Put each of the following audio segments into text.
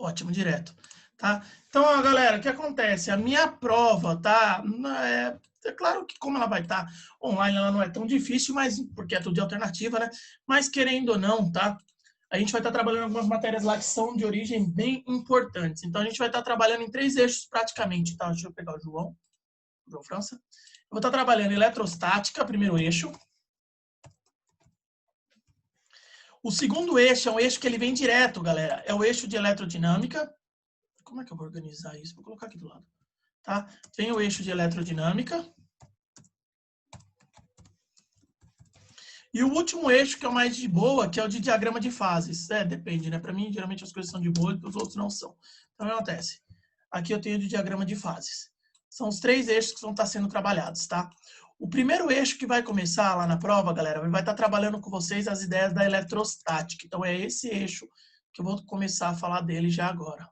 Ótimo, direto. Tá? Então, ó, galera, o que acontece? A minha prova, tá? É claro que como ela vai estar online, ela não é tão difícil, mas porque é tudo de alternativa, né? Mas querendo ou não, tá? A gente vai estar trabalhando algumas matérias lá que são de origem bem importantes. Então, a gente vai estar trabalhando em 3 eixos praticamente, tá? Deixa eu pegar o João França. Eu vou estar trabalhando eletrostática, primeiro eixo. O segundo eixo é um eixo que ele vem direto, galera. É o eixo de eletrodinâmica. Como é que eu vou organizar isso? Vou colocar aqui do lado. Tá? Vem o eixo de eletrodinâmica. E o último eixo, que é o mais de boa, que é o de diagrama de fases. Depende, né? Para mim, geralmente as coisas são de boa e para os outros não são. Então, o que acontece? Aqui eu tenho de diagrama de fases. São os 3 eixos que vão estar sendo trabalhados, tá? O primeiro eixo que vai começar lá na prova, galera, vai estar trabalhando com vocês as ideias da eletrostática. Então, é esse eixo que eu vou começar a falar dele já agora.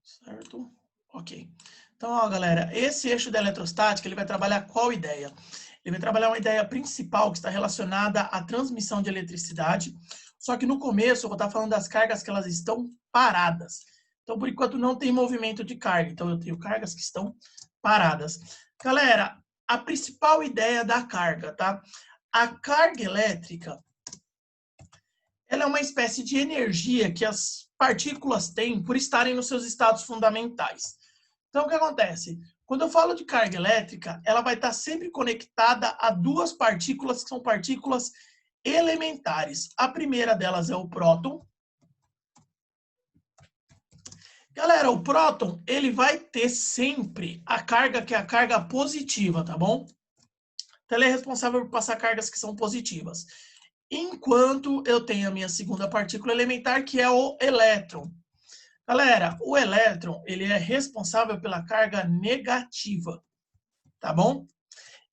Certo? Ok. Então, ó, galera, esse eixo da eletrostática, ele vai trabalhar qual ideia? Ele vai trabalhar uma ideia principal que está relacionada à transmissão de eletricidade, só que no começo eu vou estar falando das cargas que elas estão paradas. Então, por enquanto, não tem movimento de carga. Então, eu tenho cargas que estão paradas. Galera, a principal ideia da carga, tá? A carga elétrica, ela é uma espécie de energia que as partículas têm por estarem nos seus estados fundamentais. Então, o que acontece? Quando eu falo de carga elétrica, ela vai estar sempre conectada a 2 partículas que são partículas elementares. A primeira delas é o próton. Galera, o próton, ele vai ter sempre a carga que é a carga positiva, tá bom? Então, ele é responsável por passar cargas que são positivas. Enquanto eu tenho a minha segunda partícula elementar, que é o elétron. Galera, o elétron, ele é responsável pela carga negativa, tá bom?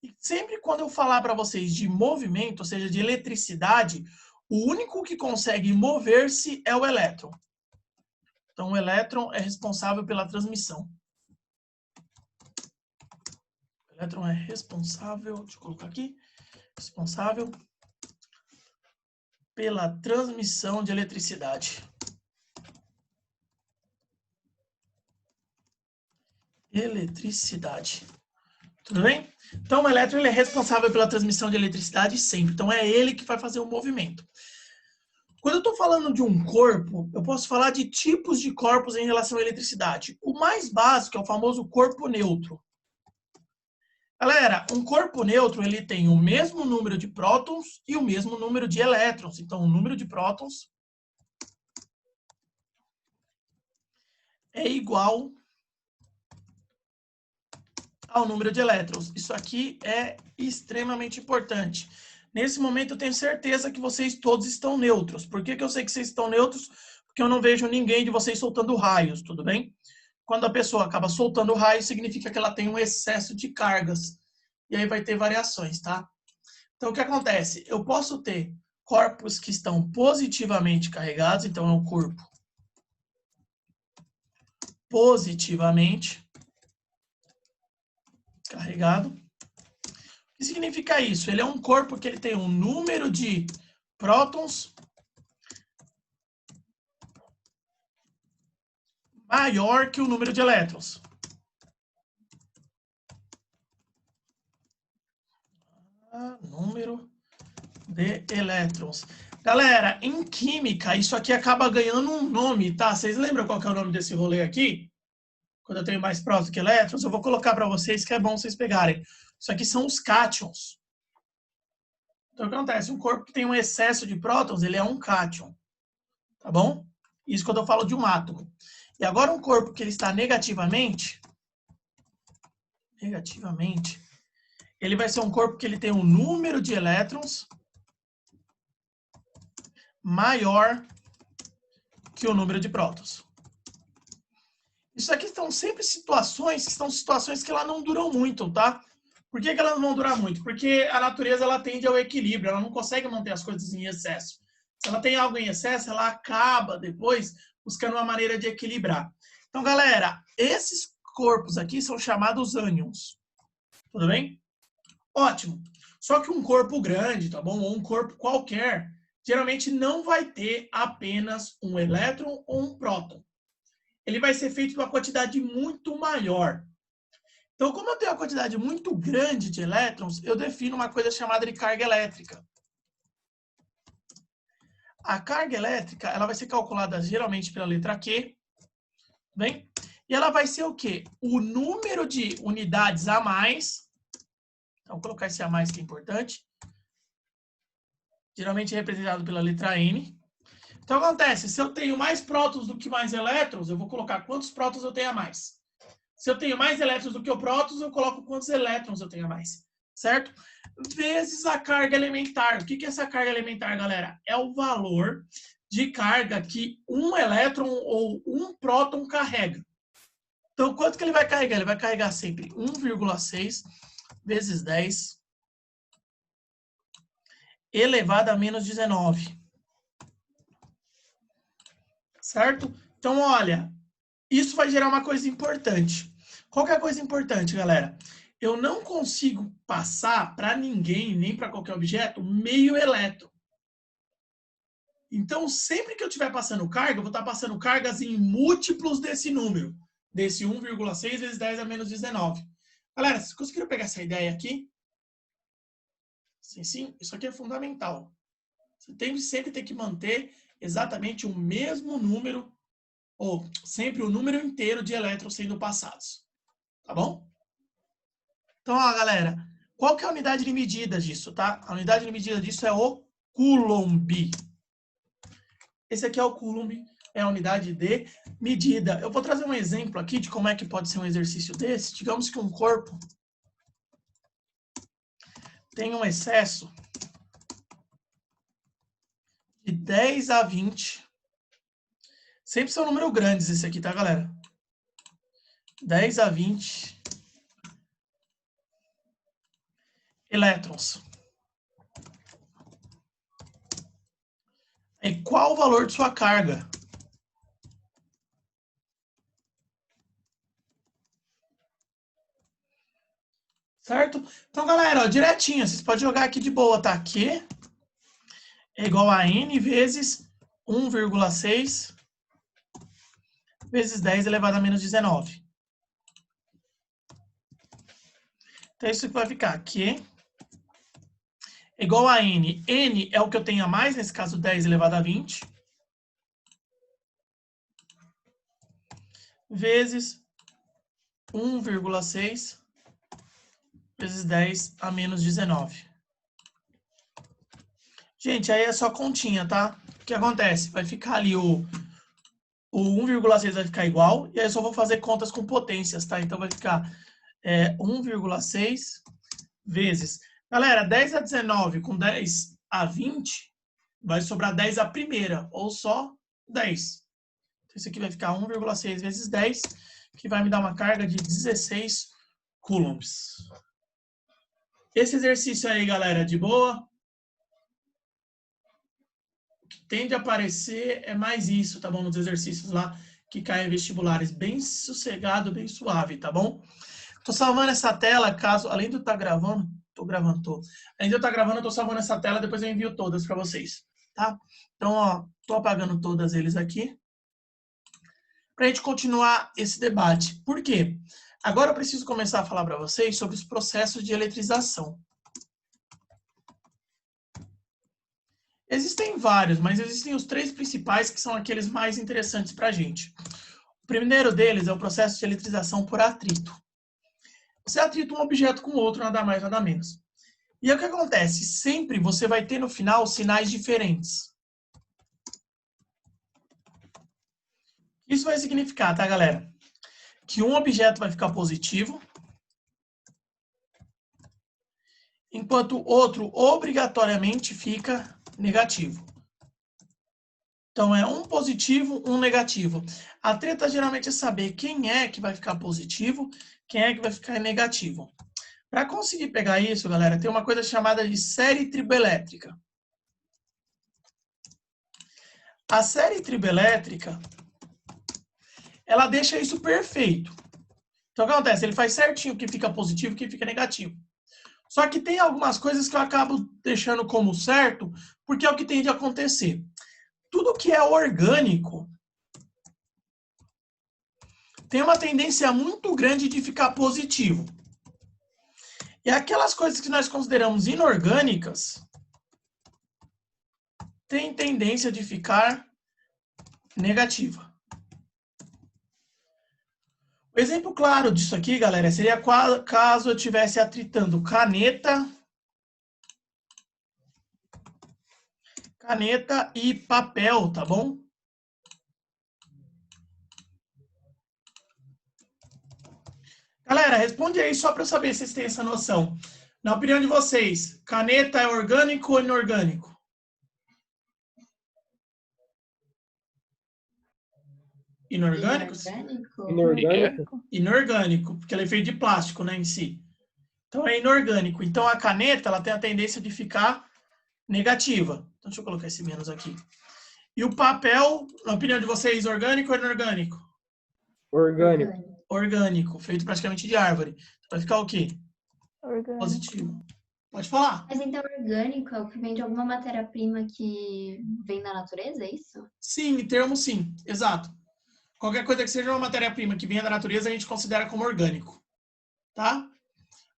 E sempre quando eu falar para vocês de movimento, ou seja, de eletricidade, o único que consegue mover-se é o elétron. Então, o elétron é responsável pela transmissão. O elétron é responsável, deixa eu colocar aqui, responsável pela transmissão de eletricidade. Eletricidade. Tudo bem? Então, o elétron ele é responsável pela transmissão de eletricidade sempre. Então, é ele que vai fazer o movimento. Quando eu estou falando de um corpo, eu posso falar de tipos de corpos em relação à eletricidade. O mais básico é o famoso corpo neutro. Galera, um corpo neutro ele tem o mesmo número de prótons e o mesmo número de elétrons. Então, o número de prótons é igual ao número de elétrons. Isso aqui é extremamente importante. Nesse momento, eu tenho certeza que vocês todos estão neutros. Por que eu sei que vocês estão neutros? Porque eu não vejo ninguém de vocês soltando raios, tudo bem? Quando a pessoa acaba soltando raios, significa que ela tem um excesso de cargas. E aí vai ter variações, tá? Então, o que acontece? Eu posso ter corpos que estão positivamente carregados, então é um corpo positivamente carregado. O que significa isso? Ele é um corpo que ele tem um número de prótons maior que o número de elétrons. Número de elétrons. Galera, em química, isso aqui acaba ganhando um nome, tá? Vocês lembram qual que é o nome desse rolê aqui? Quando eu tenho mais prótons que elétrons, eu vou colocar para vocês que é bom vocês pegarem. Isso aqui são os cátions. Então, o que acontece? Um corpo que tem um excesso de prótons, ele é um cátion. Tá bom? Isso quando eu falo de um átomo. E agora um corpo que ele está negativamente, ele vai ser um corpo que ele tem um número de elétrons maior que o número de prótons. Isso aqui são sempre situações que elas não duram muito, tá? Por que elas não vão durar muito? Porque a natureza ela tende ao equilíbrio, ela não consegue manter as coisas em excesso. Se ela tem algo em excesso, ela acaba depois buscando uma maneira de equilibrar. Então, galera, esses corpos aqui são chamados ânions. Tudo bem? Ótimo. Só que um corpo grande, tá bom? Ou um corpo qualquer, geralmente não vai ter apenas um elétron ou um próton. Ele vai ser feito de uma quantidade muito maior. Então, como eu tenho uma quantidade muito grande de elétrons, eu defino uma coisa chamada de carga elétrica. A carga elétrica, ela vai ser calculada geralmente pela letra Q, bem? E ela vai ser o quê? O número de unidades a mais. Então, vou colocar esse a mais que é importante. Geralmente é representado pela letra N. Então, acontece, se eu tenho mais prótons do que mais elétrons, eu vou colocar quantos prótons eu tenho a mais. Se eu tenho mais elétrons do que prótons, eu coloco quantos elétrons eu tenho a mais. Certo? Vezes a carga elementar. O que é essa carga elementar, galera? É o valor de carga que um elétron ou um próton carrega. Então, quanto que ele vai carregar? Ele vai carregar sempre 1,6 vezes 10 elevado a menos 19. Certo? Então, olha, isso vai gerar uma coisa importante. Qual que é a coisa importante, galera? Eu não consigo passar para ninguém, nem para qualquer objeto, meio elétron. Então, sempre que eu estiver passando carga, eu vou estar passando cargas em múltiplos desse número. Desse 1,6 vezes 10 a menos 19. Galera, vocês conseguiram pegar essa ideia aqui? Sim, sim. Isso aqui é fundamental. Você sempre tem que manter exatamente o mesmo número, ou sempre o número inteiro de elétrons sendo passados. Tá bom? Então, ó, galera, qual que é a unidade de medida disso, tá? A unidade de medida disso é o Coulomb. Esse aqui é o Coulomb, é a unidade de medida. Eu vou trazer um exemplo aqui de como é que pode ser um exercício desse. Digamos que um corpo tem um excesso de 10 a 20. Sempre são números grandes esse aqui, tá, galera? 10 a 20 elétrons. E qual o valor de sua carga? Certo? Então, galera, ó, direitinho, vocês podem jogar aqui de boa, tá? Q é igual a N vezes 1,6 vezes 10 elevado a menos 19. Então, isso que vai ficar Q é igual a N. N é o que eu tenho a mais, nesse caso 10 elevado a 20, vezes 1,6 vezes 10 a menos 19. Gente, aí é só continha, tá? O que acontece? Vai ficar ali o 1,6 vai ficar igual, e aí eu só vou fazer contas com potências, tá? Então vai ficar 1,6 vezes... Galera, 10 a 19 com 10 a 20, vai sobrar 10 a primeira, ou só 10. Então isso aqui vai ficar 1,6 vezes 10, que vai me dar uma carga de 16 coulombs. Esse exercício aí, galera, de boa? O que tende a aparecer é mais isso, tá bom? Nos exercícios lá que caem vestibulares. Bem sossegado, bem suave, tá bom? Tô salvando essa tela, caso, além de eu estar gravando, além de eu estar gravando, eu tô salvando essa tela, depois eu envio todas para vocês, tá? Então, ó, tô apagando todas eles aqui, pra gente continuar esse debate. Por quê? Agora eu preciso começar a falar para vocês sobre os processos de eletrização. Existem vários, mas existem os 3 principais que são aqueles mais interessantes para a gente. O primeiro deles é o processo de eletrização por atrito. Você atrita um objeto com outro, nada mais, nada menos. E aí o que acontece? Sempre você vai ter no final sinais diferentes. Isso vai significar, tá, galera? Que um objeto vai ficar positivo, enquanto o outro obrigatoriamente fica negativo. Então, é um positivo, um negativo. A treta geralmente é saber quem é que vai ficar positivo, quem é que vai ficar negativo. Para conseguir pegar isso, galera, tem uma coisa chamada de série triboelétrica. A série triboelétrica, ela deixa isso perfeito. Então, o que acontece? Ele faz certinho o que fica positivo e o que fica negativo. Só que tem algumas coisas que eu acabo deixando como certo, porque é o que tem de acontecer. Tudo que é orgânico tem uma tendência muito grande de ficar positivo. E aquelas coisas que nós consideramos inorgânicas têm tendência de ficar negativa. O exemplo claro disso aqui, galera, seria caso eu estivesse atritando caneta e papel, tá bom? Galera, responde aí só para eu saber se vocês têm essa noção. Na opinião de vocês, caneta é orgânico ou inorgânico? Inorgânico? Inorgânico, porque ele é feito de plástico, né, em si. Então é inorgânico. Então a caneta, ela tem a tendência de ficar negativa. Então deixa eu colocar esse menos aqui. E o papel, na opinião de vocês, orgânico ou inorgânico? Orgânico. Orgânico, feito praticamente de árvore. Vai ficar o quê? Orgânico. Positivo. Pode falar. Mas então orgânico é o que vem de alguma matéria-prima que vem da natureza, é isso? Sim, em termos sim, exato. Qualquer coisa que seja uma matéria-prima que venha da natureza, a gente considera como orgânico. Tá?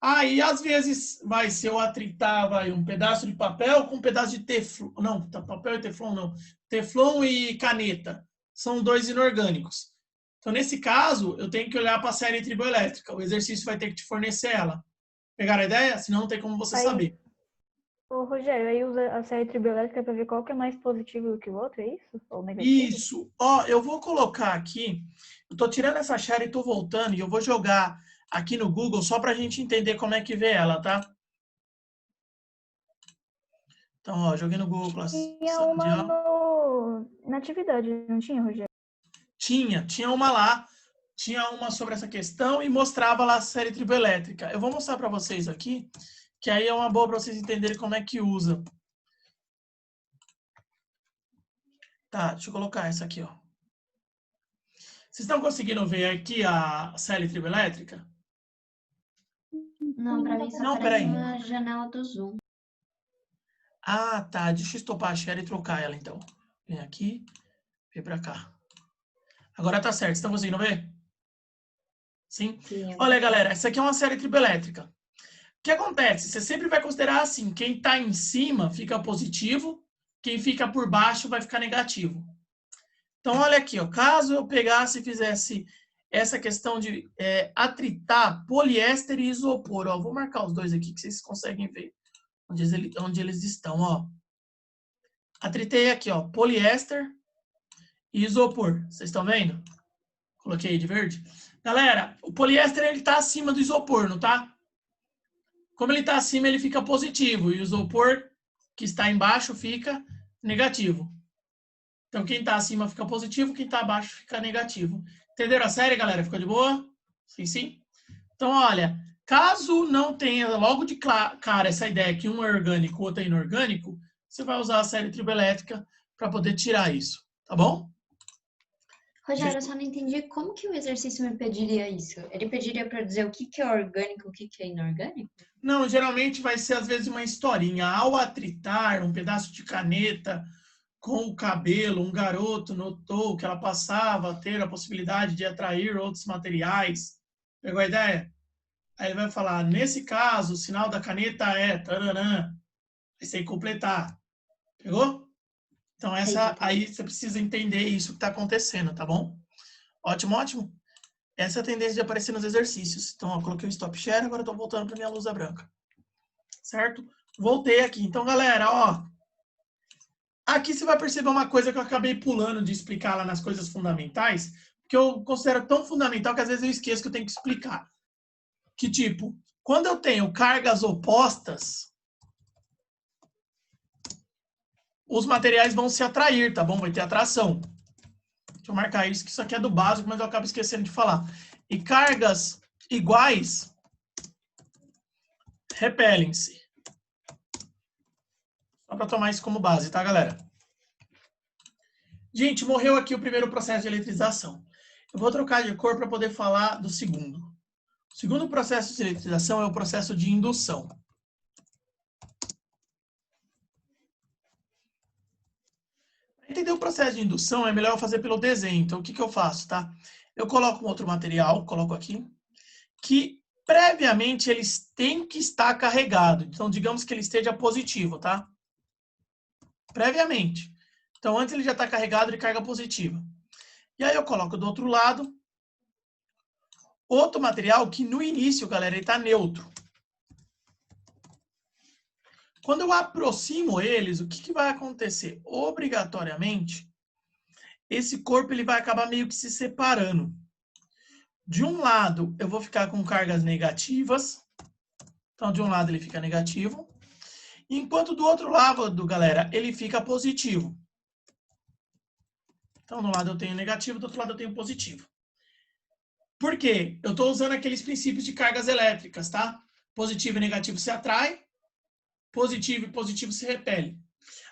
Aí, às vezes, se eu atritar um pedaço de papel com um pedaço de teflon. Não, papel e teflon não. Teflon e caneta. São dois inorgânicos. Então, nesse caso, eu tenho que olhar para a série triboelétrica. O exercício vai ter que te fornecer ela. Pegaram a ideia? Senão não tem como você saber. Ô, Rogério, aí usa a série triboelétrica para ver qual que é mais positivo do que o outro, é isso? Ou negativo? Isso. Ó, eu vou colocar aqui. Eu tô tirando essa série e tô voltando. E eu vou jogar aqui no Google só para a gente entender como é que vê ela, tá? Então, ó, joguei no Google. Tinha uma na atividade, não tinha, Rogério? Tinha uma lá. Tinha uma sobre essa questão e mostrava lá a série triboelétrica. Eu vou mostrar para vocês aqui, que aí é uma boa para vocês entenderem como é que usa. Tá, deixa eu colocar essa aqui, ó. Vocês estão conseguindo ver aqui a série triboelétrica? Não, pra mim só aparece uma janela do Zoom. Ah, tá. Deixa eu estopar a share e trocar ela, então. Vem aqui, vem pra cá. Agora tá certo. Vocês estão conseguindo ver? Sim? Sim. Olha, galera, essa aqui é uma série triboelétrica. O que acontece? Você sempre vai considerar assim, quem tá em cima fica positivo, quem fica por baixo vai ficar negativo. Então, olha aqui, ó. Caso eu pegasse e fizesse essa questão de atritar poliéster e isopor, ó. Vou marcar os dois aqui que vocês conseguem ver onde eles estão, ó. Atritei aqui, ó, poliéster e isopor. Vocês estão vendo? Coloquei de verde. Galera, o poliéster ele tá acima do isopor, não tá? Como ele tá acima, ele fica positivo e o isopor que está embaixo fica negativo. Então, quem tá acima fica positivo, quem tá abaixo fica negativo. Entenderam a série, galera? Ficou de boa? Sim, sim? Então, olha, caso não tenha logo de cara essa ideia que um é orgânico, o outro é inorgânico, você vai usar a série triboelétrica para poder tirar isso, tá bom? Rogério, eu só não entendi como que o exercício me pediria isso. Ele pediria para dizer o que é orgânico, o que é inorgânico? Não, geralmente vai ser às vezes uma historinha. Ao atritar um pedaço de caneta com o cabelo, um garoto notou que ela passava a ter a possibilidade de atrair outros materiais. Pegou a ideia? Aí ele vai falar, nesse caso, o sinal da caneta é taranã. Aí você tem que completar. Pegou? Então, aí você precisa entender isso que está acontecendo, tá bom? Ótimo, ótimo. Essa é a tendência de aparecer nos exercícios. Então, ó, coloquei o stop share, agora estou voltando para minha luz branca. Certo? Voltei aqui. Então, galera, ó. Aqui você vai perceber uma coisa que eu acabei pulando de explicar lá nas coisas fundamentais, que eu considero tão fundamental que às vezes eu esqueço que eu tenho que explicar. Que tipo, quando eu tenho cargas opostas, os materiais vão se atrair, tá bom? Vai ter atração. Deixa eu marcar isso, que isso aqui é do básico, mas eu acabo esquecendo de falar. E cargas iguais repelem-se. Só para tomar isso como base, tá, galera? Gente, morreu aqui o primeiro processo de eletrização. Eu vou trocar de cor para poder falar do segundo. O segundo processo de eletrização é o processo de indução. entender o processo de indução, é melhor eu fazer pelo desenho. Então, o que eu faço, tá? Eu coloco um outro material, coloco aqui, que previamente eles têm que estar carregado. Então, digamos que ele esteja positivo, tá? Previamente. Então, antes ele já está carregado de carga positiva. E aí eu coloco do outro lado outro material que no início, galera, ele está neutro. Quando eu aproximo eles, o que vai acontecer? Obrigatoriamente, esse corpo ele vai acabar meio que se separando. De um lado, eu vou ficar com cargas negativas. Então, de um lado ele fica negativo. Enquanto do outro lado, galera, ele fica positivo. Então, de um lado eu tenho negativo, do outro lado eu tenho positivo. Por quê? Eu estou usando aqueles princípios de cargas elétricas, tá? Positivo e negativo se atrai, positivo e positivo se repele.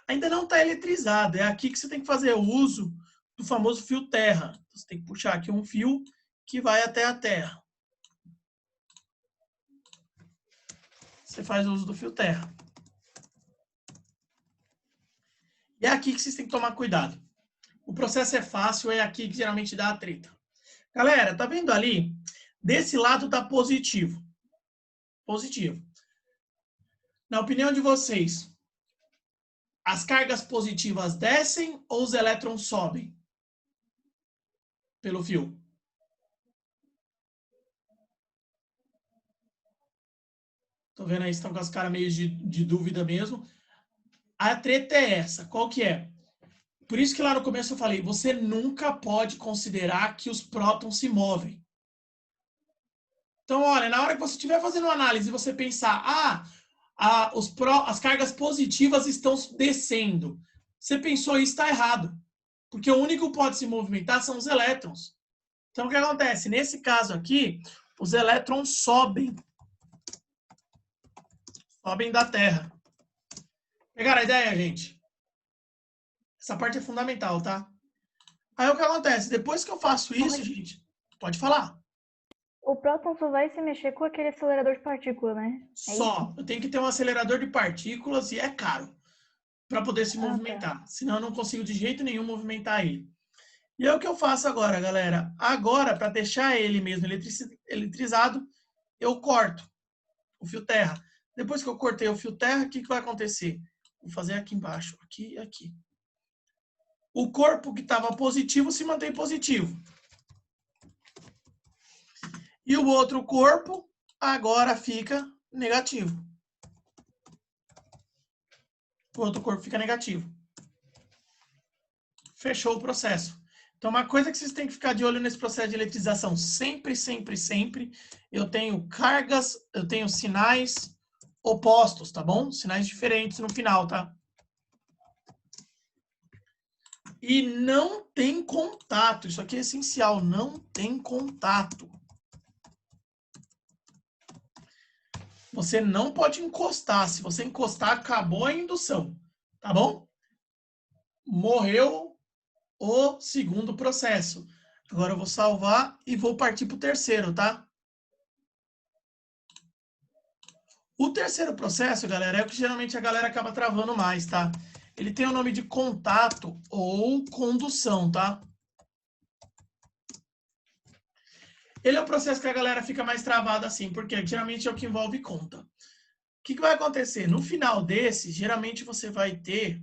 Ainda não está eletrizado. É aqui que você tem que fazer o uso do famoso fio terra. Você tem que puxar aqui um fio que vai até a terra. Você faz o uso do fio terra. E é aqui que vocês têm que tomar cuidado. O processo é fácil, é aqui que geralmente dá a treta. Galera, tá vendo ali? Desse lado tá positivo. Positivo. Na opinião de vocês, as cargas positivas descem ou os elétrons sobem? Pelo fio. Tô vendo aí, estão com as caras meio de dúvida mesmo. A treta é essa. Qual que é? Por isso que lá no começo eu falei, você nunca pode considerar que os prótons se movem. Então, olha, na hora que você estiver fazendo uma análise e você pensar, as cargas positivas estão descendo. Você pensou isso, está errado. Porque o único que pode se movimentar são os elétrons. Então, o que acontece? Nesse caso aqui, os elétrons sobem. Sobem da Terra. Pegaram a ideia, gente? Essa parte é fundamental, tá? Aí o que acontece? Depois que eu faço isso, gente, pode falar. O próton só vai se mexer com aquele acelerador de partícula, né? É Só. isso? Eu tenho que ter um acelerador de partículas e é caro para poder se movimentar. Tá. Senão eu não consigo de jeito nenhum movimentar ele. E é o que eu faço agora, galera. Agora, para deixar ele mesmo eletrizado, eu corto o fio terra. Depois que eu cortei o fio terra, o que vai acontecer? Vou fazer aqui embaixo, aqui e aqui. O corpo que estava positivo se mantém positivo. E o outro corpo agora fica negativo. O outro corpo fica negativo. Fechou o processo. Então, uma coisa que vocês têm que ficar de olho nesse processo de eletrização, sempre, sempre, sempre, eu tenho cargas, eu tenho sinais opostos, tá bom? Sinais diferentes no final, tá? E não tem contato. Isso aqui é essencial. Não tem contato. Você não pode encostar. Se você encostar, acabou a indução. Tá bom? Morreu o segundo processo. Agora eu vou salvar e vou partir para o terceiro, tá? O terceiro processo, galera, é o que geralmente a galera acaba travando mais, tá? Ele tem o nome de contato ou condução, tá? Ele é o processo que a galera fica mais travada assim, porque geralmente é o que envolve conta. O que vai acontecer? No final desse, geralmente você vai ter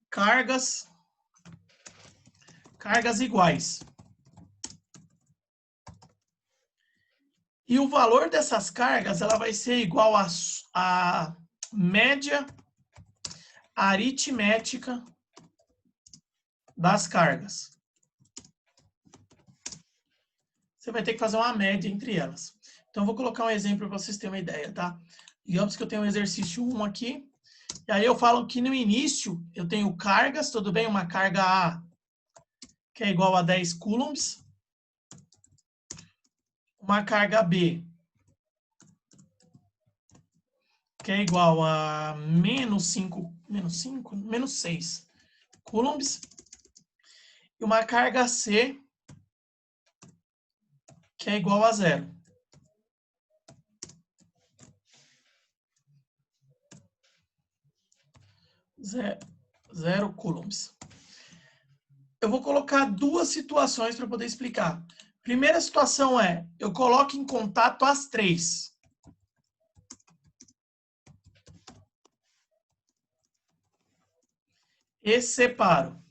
cargas iguais. E o valor dessas cargas, ela vai ser igual à média aritmética das cargas. Você vai ter que fazer uma média entre elas. Então, eu vou colocar um exemplo para vocês terem uma ideia, tá? Digamos que eu tenho um exercício 1 aqui. E aí eu falo que no início eu tenho cargas, tudo bem? Uma carga A, que é igual a 10 coulombs. Uma carga B, que é igual a menos 6 coulombs. E uma carga C, que é igual a 0. 0 coulombs. Eu vou colocar duas situações para poder explicar. Primeira situação é, eu coloco em contato as 3. E separo.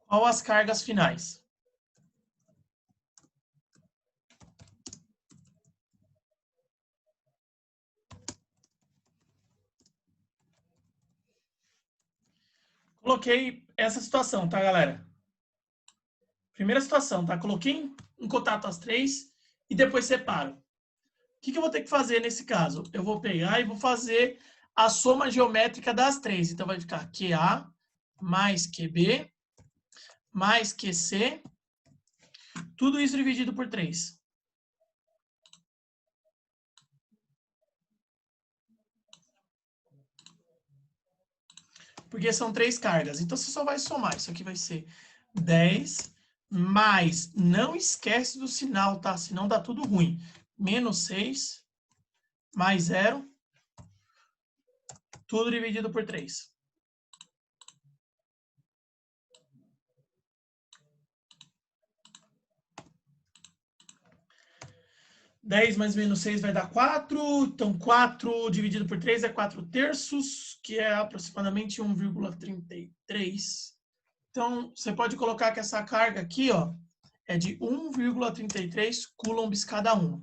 Qual as cargas finais? Coloquei essa situação, tá, galera? Primeira situação, tá? Coloquei em contato as 3 e depois separo. O que eu vou ter que fazer nesse caso? Eu vou pegar e vou fazer a soma geométrica das 3. Então, vai ficar QA mais QB mais QC, tudo isso dividido por 3. Porque são 3 cargas. Então, você só vai somar. Isso aqui vai ser 10 mais... Não esquece do sinal, tá? Senão dá tudo ruim. Menos 6 mais 0. Tudo dividido por 3. Dez mais menos 6 vai dar 4. Então, 4 dividido por 3 é 4 terços, que é aproximadamente 1,33. Então, você pode colocar que essa carga aqui, ó, é de 1,33 coulombs cada uma.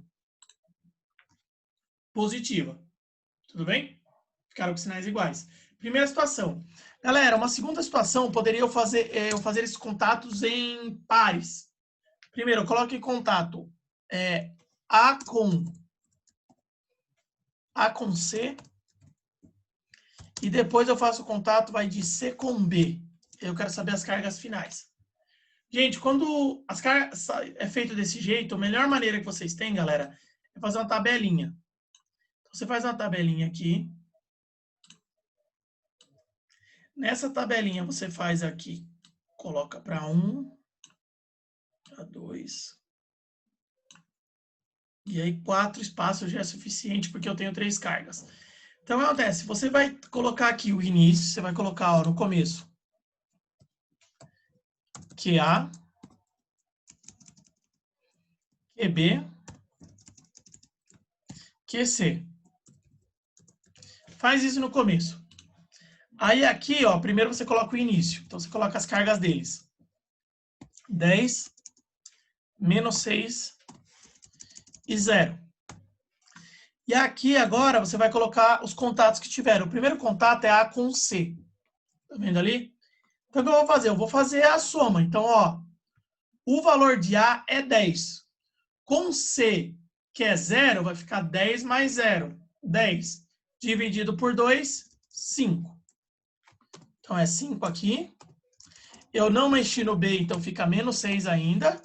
Positiva. Tudo bem? Ficaram com sinais iguais. Primeira situação. Galera, uma segunda situação, poderia eu fazer esses contatos em pares. Primeiro, eu coloco em contato A com C. E depois eu faço o contato de C com B. Eu quero saber as cargas finais. Gente, quando as cargas é feito desse jeito, a melhor maneira que vocês têm, galera, é fazer uma tabelinha. Então, você faz uma tabelinha aqui. Nessa tabelinha, você faz aqui, coloca para 1, para 2. E aí, 4 espaços já é suficiente, porque eu tenho 3 cargas. Então, o que acontece? Você vai colocar aqui o início, você vai colocar ó, no começo QA, QB, QC. Faz isso no começo. Aí aqui, ó, primeiro você coloca o início. Então, você coloca as cargas deles. 10, menos 6 e 0. E aqui, agora, você vai colocar os contatos que tiveram. O primeiro contato é A com C. Tá vendo ali? Então, o que eu vou fazer? Eu vou fazer a soma. Então, ó, o valor de A é 10. Com C, que é 0, vai ficar 10 mais 0. 10 dividido por 2, 5. Então, é 5 aqui. Eu não mexi no B, então fica menos 6 ainda.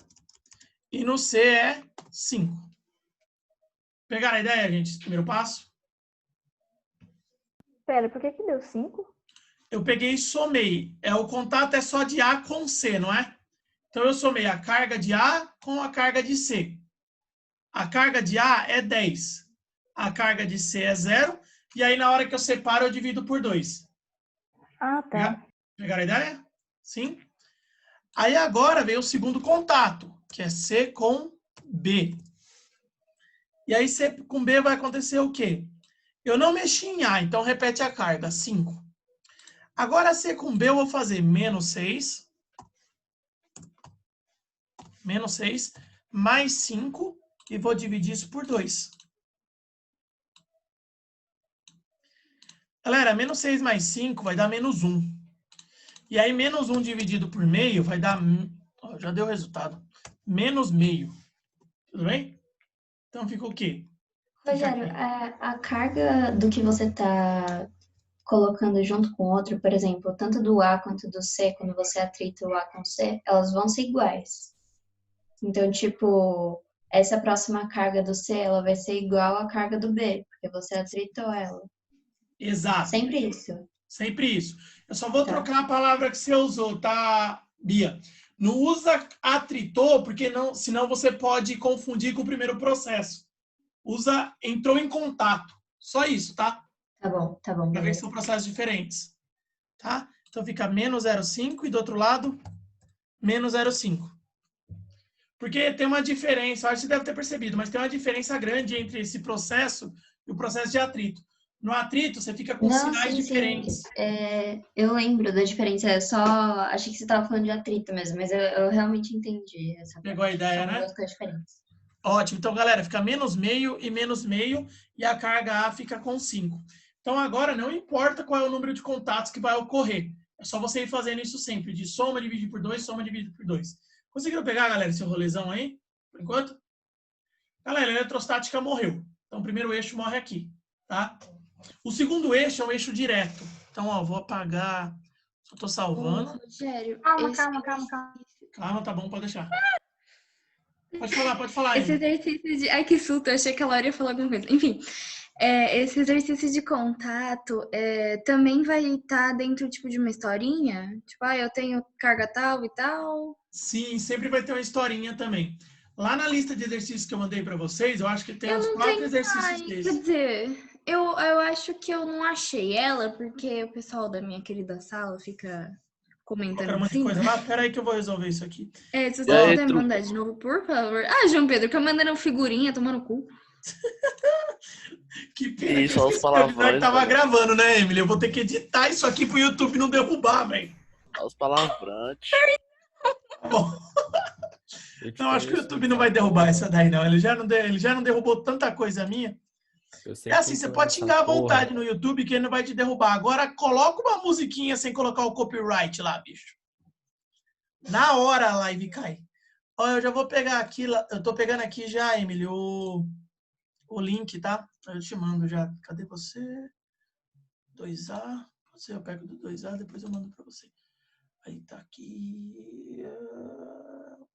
E no C é 5. Pegaram a ideia, gente? Esse primeiro passo? Pera, por que deu 5? Eu peguei e somei. O contato é só de A com C, não é? Então, eu somei a carga de A com a carga de C. A carga de A é 10. A carga de C é 0. E aí, na hora que eu separo, eu divido por 2. Ah, tá. Pegaram a ideia? Sim? Aí, agora, veio o segundo contato, que é C com B. E aí, C com B vai acontecer o quê? Eu não mexi em A, então repete a carga, 5. Agora, C com B, eu vou fazer menos 6. Menos 6 mais 5 e vou dividir isso por 2. Galera, menos 6 mais 5 vai dar menos 1. E aí, menos 1 dividido por meio vai dar... Ó, já deu o resultado. Menos meio. Tudo bem? Então, fica o quê? Rogério, a carga do que você está colocando junto com o outro, por exemplo, tanto do A quanto do C, quando você atrita o A com C, elas vão ser iguais. Então, tipo, essa próxima carga do C, ela vai ser igual à carga do B, porque você atritou ela. Exato. Sempre isso. Sempre isso. Eu só vou Tá. trocar a palavra que você usou, tá, Bia? Não usa atritou, porque senão você pode confundir com o primeiro processo. Usa entrou em contato. Só isso, tá? Tá bom, Para ver que beleza. são processos diferentes. Tá? Então fica menos 0,5 e do outro lado, menos 0,5. Porque tem uma diferença, acho que você deve ter percebido, mas tem uma diferença grande entre esse processo e o processo de atrito. No atrito, você fica com Não, sinais sim, diferentes. sim. Eu lembro da diferença. Achei que você estava falando de atrito mesmo, mas eu realmente entendi essa Pegou a parte. ideia, São né? duas coisas diferentes. Ótimo. Então, galera, fica menos meio e menos meio e a carga A fica com 5. Então, agora, não importa qual é o número de contatos que vai ocorrer. É só você ir fazendo isso sempre, de soma dividido por 2, soma dividido por 2. Conseguiram pegar, galera, esse rolezão aí? Por enquanto? Galera, a eletrostática morreu. Então, o primeiro eixo morre aqui, tá? O segundo eixo é um eixo direto. Então, ó, vou apagar. Só tô salvando. Rogério, Calma. Calma, tá bom, pode deixar. Pode falar, esse Amy. exercício de... Ai, que susto, eu achei que a Laura ia falar alguma coisa. Enfim, esse exercício de contato também vai estar dentro, tipo, de uma historinha? Tipo, eu tenho carga tal e tal. Sim, sempre vai ter uma historinha também. Lá na lista de exercícios que eu mandei para vocês, eu acho que tem Eu uns não 4 tenho exercícios mais. Quer desses. dizer, eu acho que eu não achei ela, porque o pessoal da minha querida sala fica comentando Colocaram um em monte de cima. coisa lá. Pera aí que eu vou resolver isso aqui. Se E você aí, puder truta? mandar de novo, por favor. João Pedro, fica mandando figurinha, tomando cu. Que pena que eu Isso, olha os esqueci de avisar que palavrões, tava velho. gravando, né, Emily? Eu vou ter que editar isso aqui pro YouTube não derrubar, velho. Olha os palavrantes. Tá bom. Eu te Não, acho que o conheço, YouTube não não vai fala derrubar palavrão. essa daí, não. Ele já não derrubou tanta coisa minha. Eu É sempre assim, tô você falando pode essa xingar à porra. vontade no YouTube que ele não vai te derrubar. Agora, coloca uma musiquinha sem colocar o copyright lá, bicho. Na hora a live cai. Ó, eu já vou pegar aqui, eu tô pegando aqui já, Emily, o link, tá? Eu te mando já. Cadê você? 2A. Eu pego do 2A, depois eu mando para você. Aí tá aqui.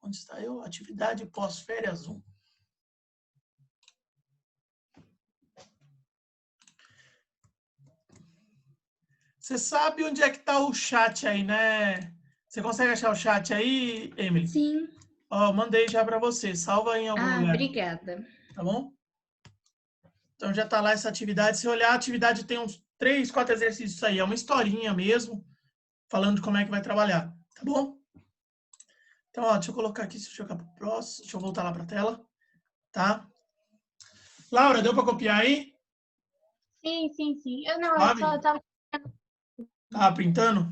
Onde está eu? Atividade pós-férias 1. Você sabe onde é que tá o chat aí, né? Você consegue achar o chat aí, Emily? Sim. Ó, mandei já para você. Salva em algum lugar. Obrigada. Tá bom? Então já tá lá essa atividade. Se olhar, a atividade tem uns 3, 4 exercícios aí. É uma historinha mesmo, falando de como é que vai trabalhar. Tá bom? Então, ó, deixa eu colocar aqui, deixa eu jogar pro próximo. Deixa eu voltar lá para a tela. Tá? Laura, deu para copiar aí? Sim. Eu Sabe? só tava... Tá printando?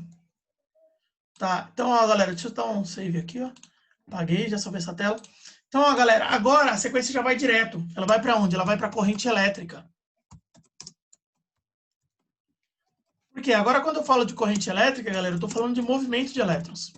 Tá. Então, ó, galera, deixa eu dar um save aqui, ó. Apaguei, já salvei essa tela. Então, ó, galera, agora a sequência já vai direto. Ela vai para onde? Ela vai para a corrente elétrica. Porque agora, quando eu falo de corrente elétrica, galera, eu estou falando de movimento de elétrons.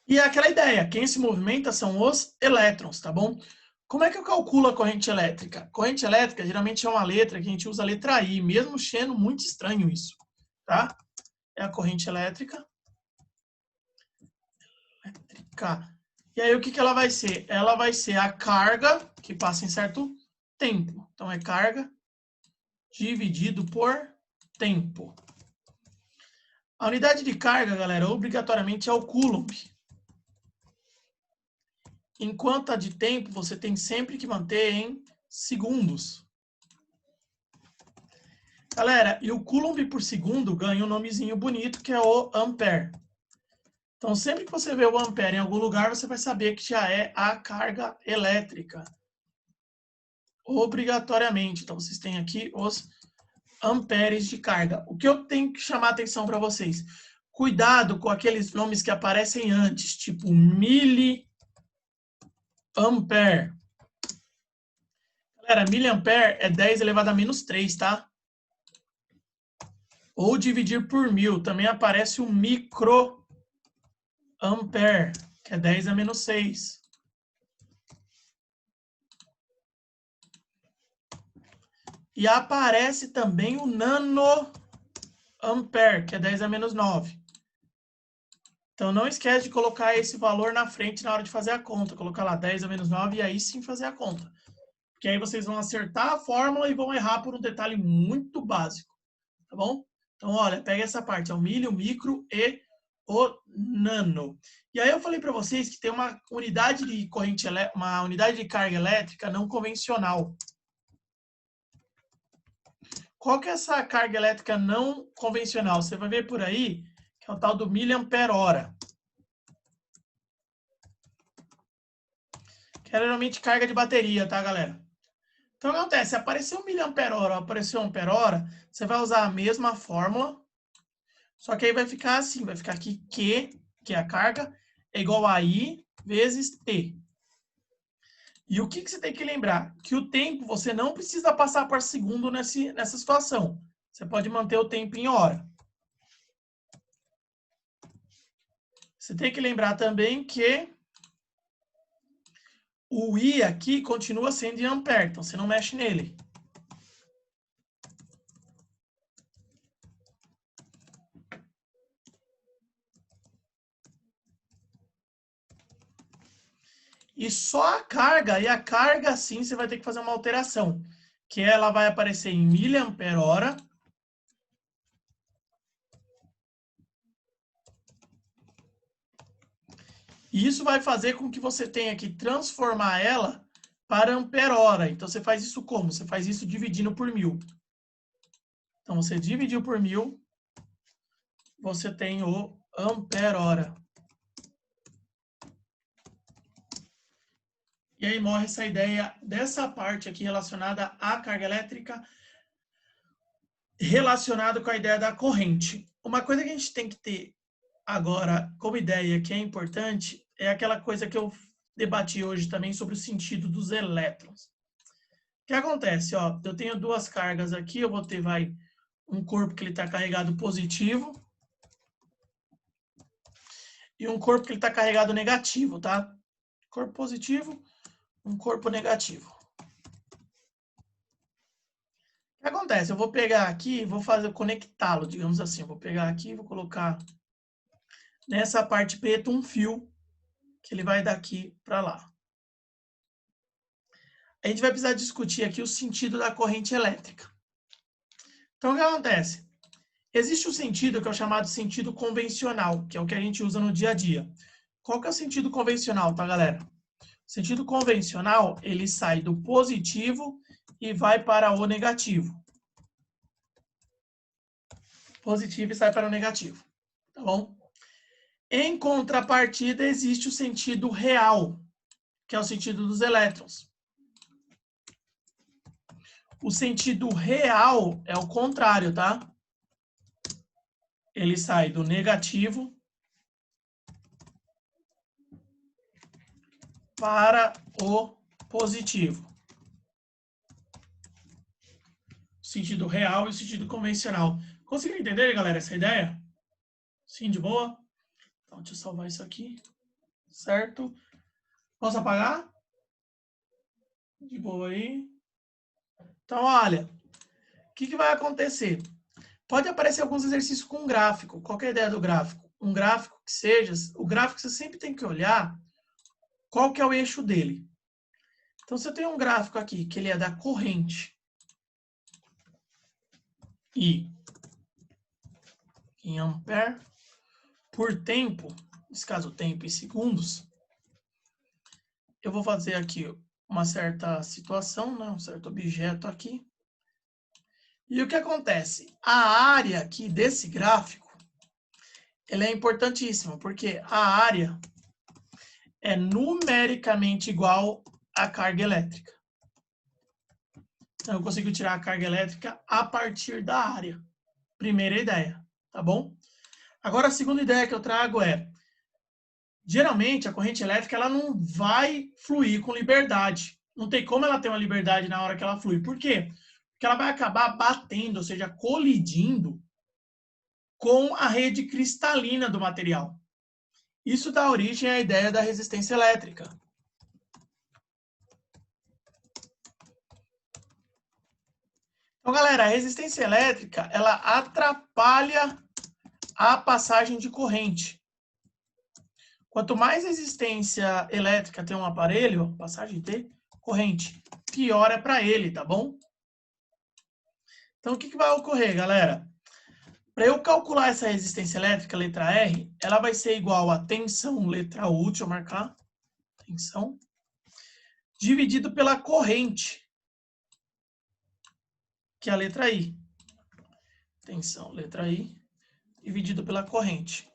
E é aquela ideia, quem se movimenta são os elétrons, tá bom? Como é que eu calculo a corrente elétrica? Corrente elétrica geralmente é uma letra que a gente usa a letra I, mesmo sendo muito estranho isso, tá? É a corrente elétrica. E aí o que ela vai ser? Ela vai ser a carga que passa em certo tempo. Então é carga dividido por tempo. A unidade de carga, galera, obrigatoriamente é o Coulomb. Enquanto a de tempo, você tem sempre que manter em segundos. Galera, e o Coulomb por segundo ganha um nomezinho bonito, que é o ampere. Então, sempre que você vê o ampere em algum lugar, você vai saber que já é a carga elétrica. Obrigatoriamente. Então, vocês têm aqui os amperes de carga. O que eu tenho que chamar a atenção para vocês? Cuidado com aqueles nomes que aparecem antes, tipo miliampere. Galera, miliampere é 10 elevado a menos 3, tá? Ou dividir por 1000. Também aparece o microampere, que é 10 a menos 6. E aparece também o nanoampere, que é 10 a menos 9. Então, não esquece de colocar esse valor na frente na hora de fazer a conta. Colocar lá 10 a menos 9 e aí sim fazer a conta. Porque aí vocês vão acertar a fórmula e vão errar por um detalhe muito básico. Tá bom? Então, olha, pega essa parte. É o milho, o micro e o nano. E aí eu falei para vocês que tem uma unidade de corrente, uma unidade de carga elétrica não convencional. Qual que é essa carga elétrica não convencional? Você vai ver por aí, que é o tal do miliampere-hora. Que é geralmente carga de bateria, tá, galera? Então, o que acontece? Se aparecer 1 miliampere-hora ou aparecer 1 ampere-hora, você vai usar a mesma fórmula, só que aí vai ficar assim, vai ficar aqui Q, que é a carga, é igual a I vezes T. E o que você tem que lembrar? Que o tempo, você não precisa passar por segundo nessa situação. Você pode manter o tempo em hora. Você tem que lembrar também que o I aqui continua sendo em ampere, então você não mexe nele. E só a carga sim você vai ter que fazer uma alteração, que ela vai aparecer em miliampere-hora. E isso vai fazer com que você tenha que transformar ela para ampere-hora. Então você faz isso como? Você faz isso dividindo por 1000. Então você dividiu por 1000, você tem o ampere-hora. E aí morre essa ideia dessa parte aqui relacionada à carga elétrica, relacionado com a ideia da corrente. Uma coisa que a gente tem que ter agora como ideia que é importante é aquela coisa que eu debati hoje também sobre o sentido dos elétrons. O que acontece? Ó, eu tenho duas cargas aqui, eu vou ter um corpo que ele está carregado positivo e um corpo que ele está carregado negativo, tá? Corpo positivo, um corpo negativo. O que acontece? Eu vou pegar aqui, vou conectá-lo, digamos assim. Eu vou pegar aqui, vou colocar nessa parte preta um fio que ele vai daqui para lá. A gente vai precisar discutir aqui o sentido da corrente elétrica. Então, o que acontece? Existe o sentido que é o chamado sentido convencional, que é o que a gente usa no dia a dia. Qual que é o sentido convencional, tá, galera? O sentido convencional, ele sai do positivo e vai para o negativo. Positivo e sai para o negativo, tá bom? Em contrapartida, existe o sentido real, que é o sentido dos elétrons. O sentido real é o contrário, tá? Ele sai do negativo para o positivo. Sentido real e sentido convencional. Conseguiram entender, galera, essa ideia? Sim, de boa? Então, deixa eu salvar isso aqui. Certo? Posso apagar? De boa aí. Então, olha, o que vai acontecer? Pode aparecer alguns exercícios com gráfico. Qual que é a ideia do gráfico? Um gráfico que seja... O gráfico você sempre tem que olhar qual que é o eixo dele. Então, você tem um gráfico aqui, que ele é da corrente. E em ampere por tempo, nesse caso tempo em segundos, eu vou fazer aqui uma certa situação, né, um certo objeto aqui. E o que acontece? A área aqui desse gráfico, ela é importantíssima, porque a área é numericamente igual à carga elétrica. Então, eu consigo tirar a carga elétrica a partir da área. Primeira ideia, tá bom? Agora, a segunda ideia que eu trago é, geralmente, a corrente elétrica ela não vai fluir com liberdade. Não tem como ela ter uma liberdade na hora que ela flui. Por quê? Porque ela vai acabar batendo, ou seja, colidindo com a rede cristalina do material. Isso dá origem à ideia da resistência elétrica. Então, galera, a resistência elétrica, ela atrapalha a passagem de corrente. Quanto mais resistência elétrica tem um aparelho, passagem de corrente, pior é para ele, tá bom? Então, o que vai ocorrer, galera? Para eu calcular essa resistência elétrica, letra R, ela vai ser igual a tensão, letra U, deixa eu marcar, tensão, dividido pela corrente, que é a letra I. tensão, letra I, dividido pela corrente.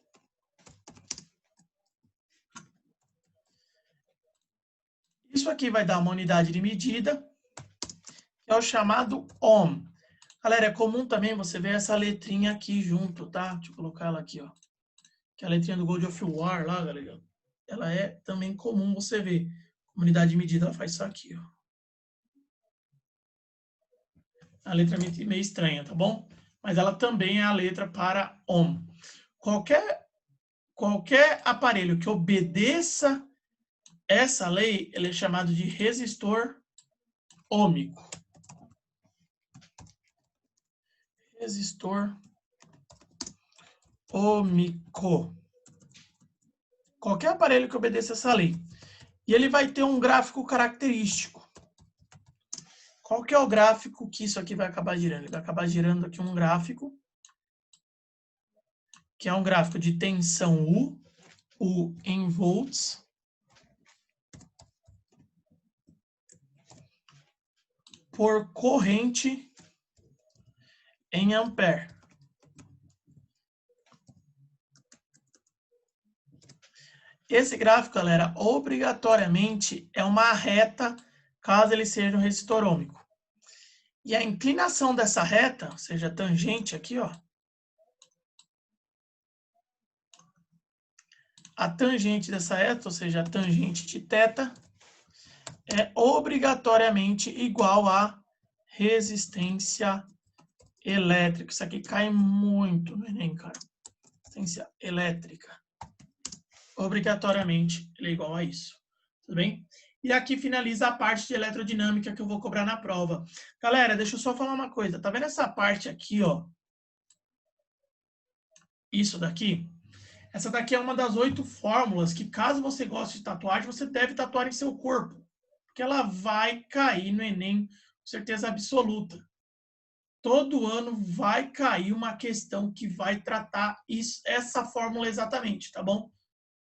Isso aqui vai dar uma unidade de medida, que é o chamado ohm. Galera, é comum também você ver essa letrinha aqui junto, tá? Deixa eu colocar ela aqui, ó. Que é a letrinha do God of War lá, galera. Ela é também comum você ver. Unidade de medida, ela faz isso aqui, ó. A letra é meio estranha, tá bom? Mas ela também é a letra para ohm. Qualquer aparelho que obedeça essa lei, ele é chamado de resistor ôhmico. Resistor ôhmico. Qualquer aparelho que obedeça essa lei. E ele vai ter um gráfico característico. Qual que é o gráfico que isso aqui vai acabar girando? Ele vai acabar girando aqui um gráfico, que é um gráfico de tensão U em volts, por corrente em ampere. Esse gráfico, galera, obrigatoriamente é uma reta, caso ele seja um resistor ôhmico. E a inclinação dessa reta, ou seja, a tangente aqui, ó. A tangente dessa reta, ou seja, a tangente de θ, é obrigatoriamente igual à resistência elétrica. Isso aqui cai muito no Enem, cara. Resistência elétrica. Obrigatoriamente, ele é igual a isso. Tudo bem? E aqui finaliza a parte de eletrodinâmica que eu vou cobrar na prova. Galera, deixa eu só falar uma coisa. Tá vendo essa parte aqui, ó? Isso daqui? Essa daqui é uma das 8 fórmulas que, caso você goste de tatuagem, você deve tatuar em seu corpo. Porque ela vai cair no Enem, com certeza absoluta. Todo ano vai cair uma questão que vai tratar isso, essa fórmula exatamente, tá bom?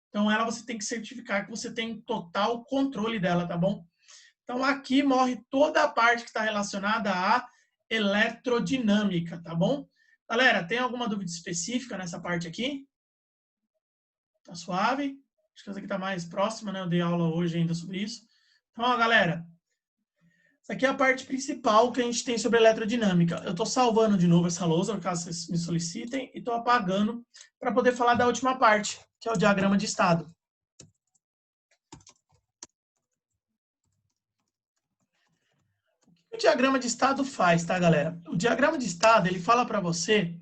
Então, ela você tem que certificar que você tem total controle dela, tá bom? Então, aqui morre toda a parte que está relacionada à eletrodinâmica, tá bom? Galera, tem alguma dúvida específica nessa parte aqui? Tá suave? Acho que essa aqui tá mais próxima, né? Eu dei aula hoje ainda sobre isso. Então, ó, galera, essa aqui é a parte principal que a gente tem sobre eletrodinâmica. Eu tô salvando de novo essa lousa, caso vocês me solicitem, e tô apagando para poder falar da última parte, que é o diagrama de estado. O que o diagrama de estado faz, tá, galera? O diagrama de estado, ele fala para você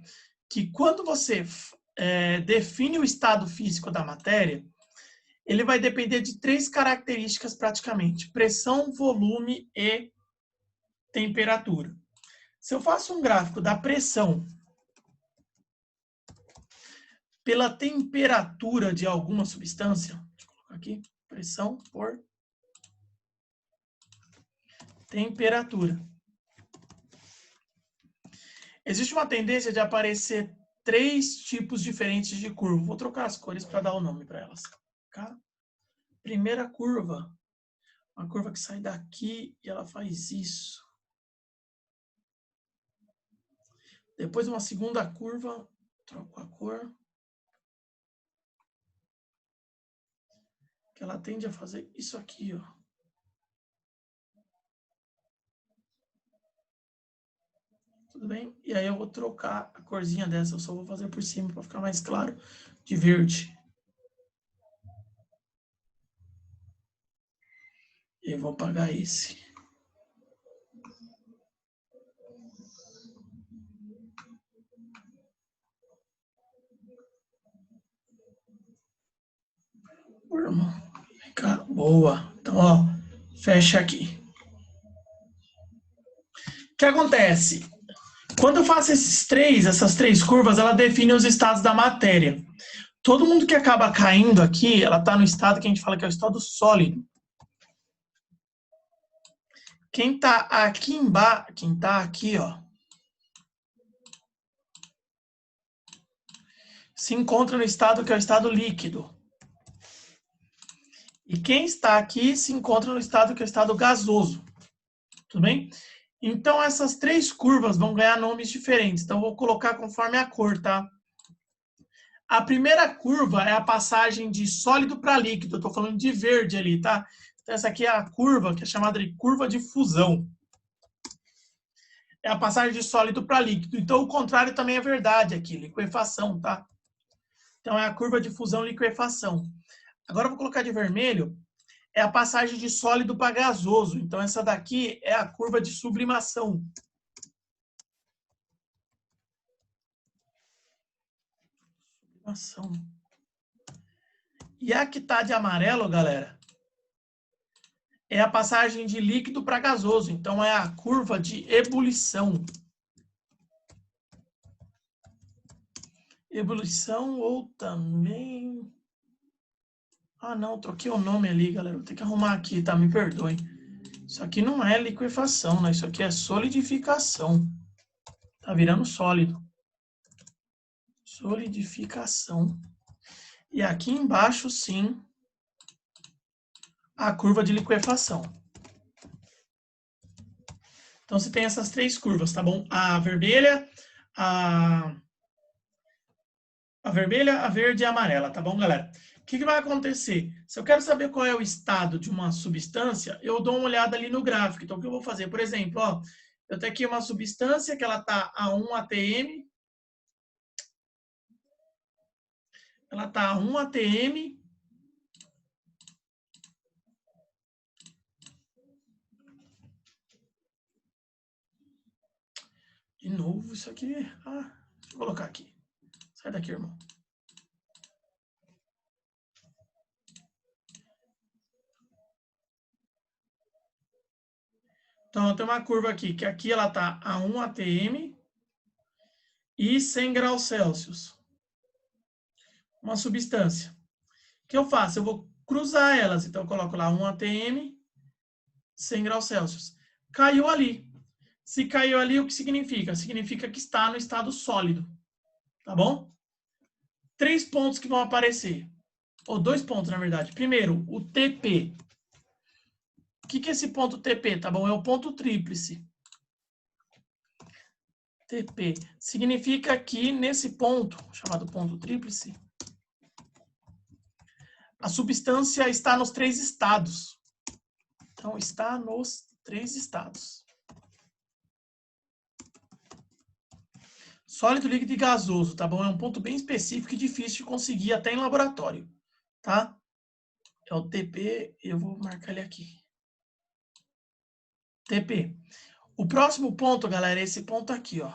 que quando você define o estado físico da matéria, ele vai depender de 3 características praticamente: pressão, volume e temperatura. Se eu faço um gráfico da pressão pela temperatura de alguma substância, deixa eu colocar aqui, pressão por temperatura. Existe uma tendência de aparecer 3 tipos diferentes de curva. Vou trocar as cores para dar o nome para elas. Tá? Primeira curva, uma curva que sai daqui e ela faz isso. Depois uma segunda curva, troco a cor. Que ela tende a fazer isso aqui, ó. Tudo bem? E aí eu vou trocar a corzinha dessa, eu só vou fazer por cima para ficar mais claro, de verde. E eu vou apagar esse. Vem cá, boa. Então, ó, fecha aqui. O que acontece? Quando eu faço essas três curvas, ela define os estados da matéria. Todo mundo que acaba caindo aqui, ela está no estado que a gente fala que é o estado sólido. Quem está aqui embaixo, quem está aqui, ó, se encontra no estado que é o estado líquido. E quem está aqui se encontra no estado que é o estado gasoso. Tudo bem? Então, essas três curvas vão ganhar nomes diferentes. Então, eu vou colocar conforme a cor, tá? A primeira curva é a passagem de sólido para líquido. Eu estou falando de verde ali, tá? Então, essa aqui é a curva, que é chamada de curva de fusão. É a passagem de sólido para líquido. Então, o contrário também é verdade aqui, liquefação, tá? Então, é a curva de fusão e liquefação. Agora, eu vou colocar de vermelho, é a passagem de sólido para gasoso. Então, essa daqui é a curva de sublimação. Sublimação. E a que está de amarelo, galera, é a passagem de líquido para gasoso. Então, é a curva de ebulição. Ebulição ou também... Ah, não, troquei o nome ali, galera. Vou ter que arrumar aqui, tá? Me perdoem. Isso aqui não é liquefação, né? Isso aqui é solidificação. Tá virando sólido. Solidificação. E aqui embaixo, sim, a curva de liquefação. Então, você tem essas três curvas, tá bom? A vermelha, a vermelha, a verde e a amarela, tá bom, galera? O que vai acontecer? Se eu quero saber qual é o estado de uma substância, eu dou uma olhada ali no gráfico. Então, o que eu vou fazer? Por exemplo, ó, eu tenho aqui uma substância que ela está a 1 atm. Ela está a 1 atm. De novo, isso aqui... Ah, deixa eu colocar aqui. Sai daqui, irmão. Então, eu tenho uma curva aqui, que aqui ela está a 1 atm e 100 graus Celsius. Uma substância. O que eu faço? Eu vou cruzar elas. Então, eu coloco lá 1 atm, 100 graus Celsius. Caiu ali. Se caiu ali, o que significa? Significa que está no estado sólido. Tá bom? 3 pontos que vão aparecer. Ou 2 pontos, na verdade. Primeiro, o TP. O que é esse ponto TP? Tá bom? É o ponto tríplice. TP. Significa que nesse ponto, chamado ponto tríplice, a substância está nos 3 estados. Então, está nos 3 estados. Sólido, líquido e gasoso, tá bom? É um ponto bem específico e difícil de conseguir até em laboratório, tá? É o TP, eu vou marcar ele aqui. TP. O próximo ponto, galera, é esse ponto aqui, ó.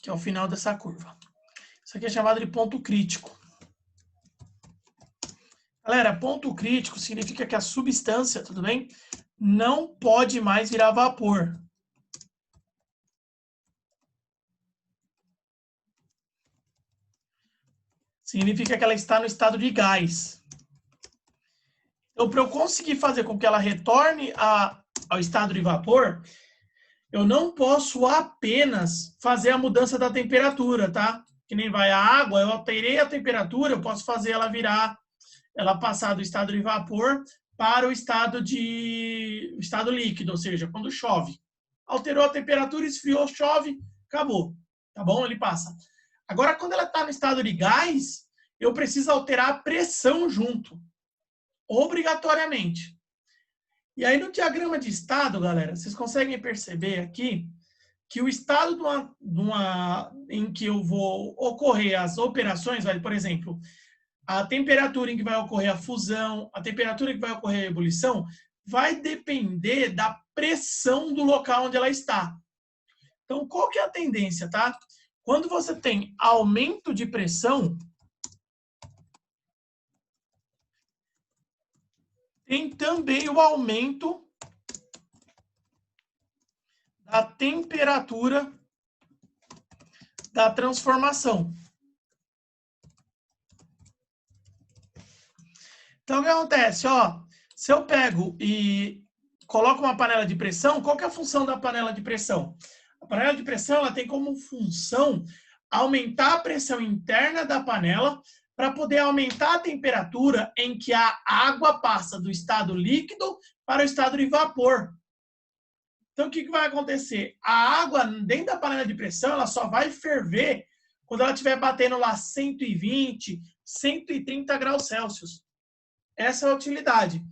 Que é o final dessa curva. Isso aqui é chamado de ponto crítico. Galera, ponto crítico significa que a substância, tudo bem? Não pode mais virar vapor. Significa que ela está no estado de gás. Então, para eu conseguir fazer com que ela retorne ao estado de vapor, eu não posso apenas fazer a mudança da temperatura, tá? Que nem vai a água, eu alterei a temperatura, eu posso fazer ela passar do estado de vapor para o estado líquido, ou seja, quando chove. Alterou a temperatura, esfriou, chove, acabou. Tá bom? Ele passa. Agora, quando ela está no estado de gás, eu preciso alterar a pressão junto. Obrigatoriamente. E aí, no diagrama de estado, galera, vocês conseguem perceber aqui que o estado em que eu vou ocorrer as operações, por exemplo, a temperatura em que vai ocorrer a fusão, a temperatura em que vai ocorrer a ebulição, vai depender da pressão do local onde ela está. Então, qual que é a tendência, tá? Quando você tem aumento de pressão, tem também o aumento da temperatura da transformação. Então, o que acontece? Ó, se eu pego e coloco uma panela de pressão, qual que é a função da panela de pressão? A panela de pressão ela tem como função aumentar a pressão interna da panela para poder aumentar a temperatura em que a água passa do estado líquido para o estado de vapor. Então, o que vai acontecer? A água dentro da panela de pressão, ela só vai ferver quando ela estiver batendo lá 120, 130 graus Celsius. Essa é a utilidade.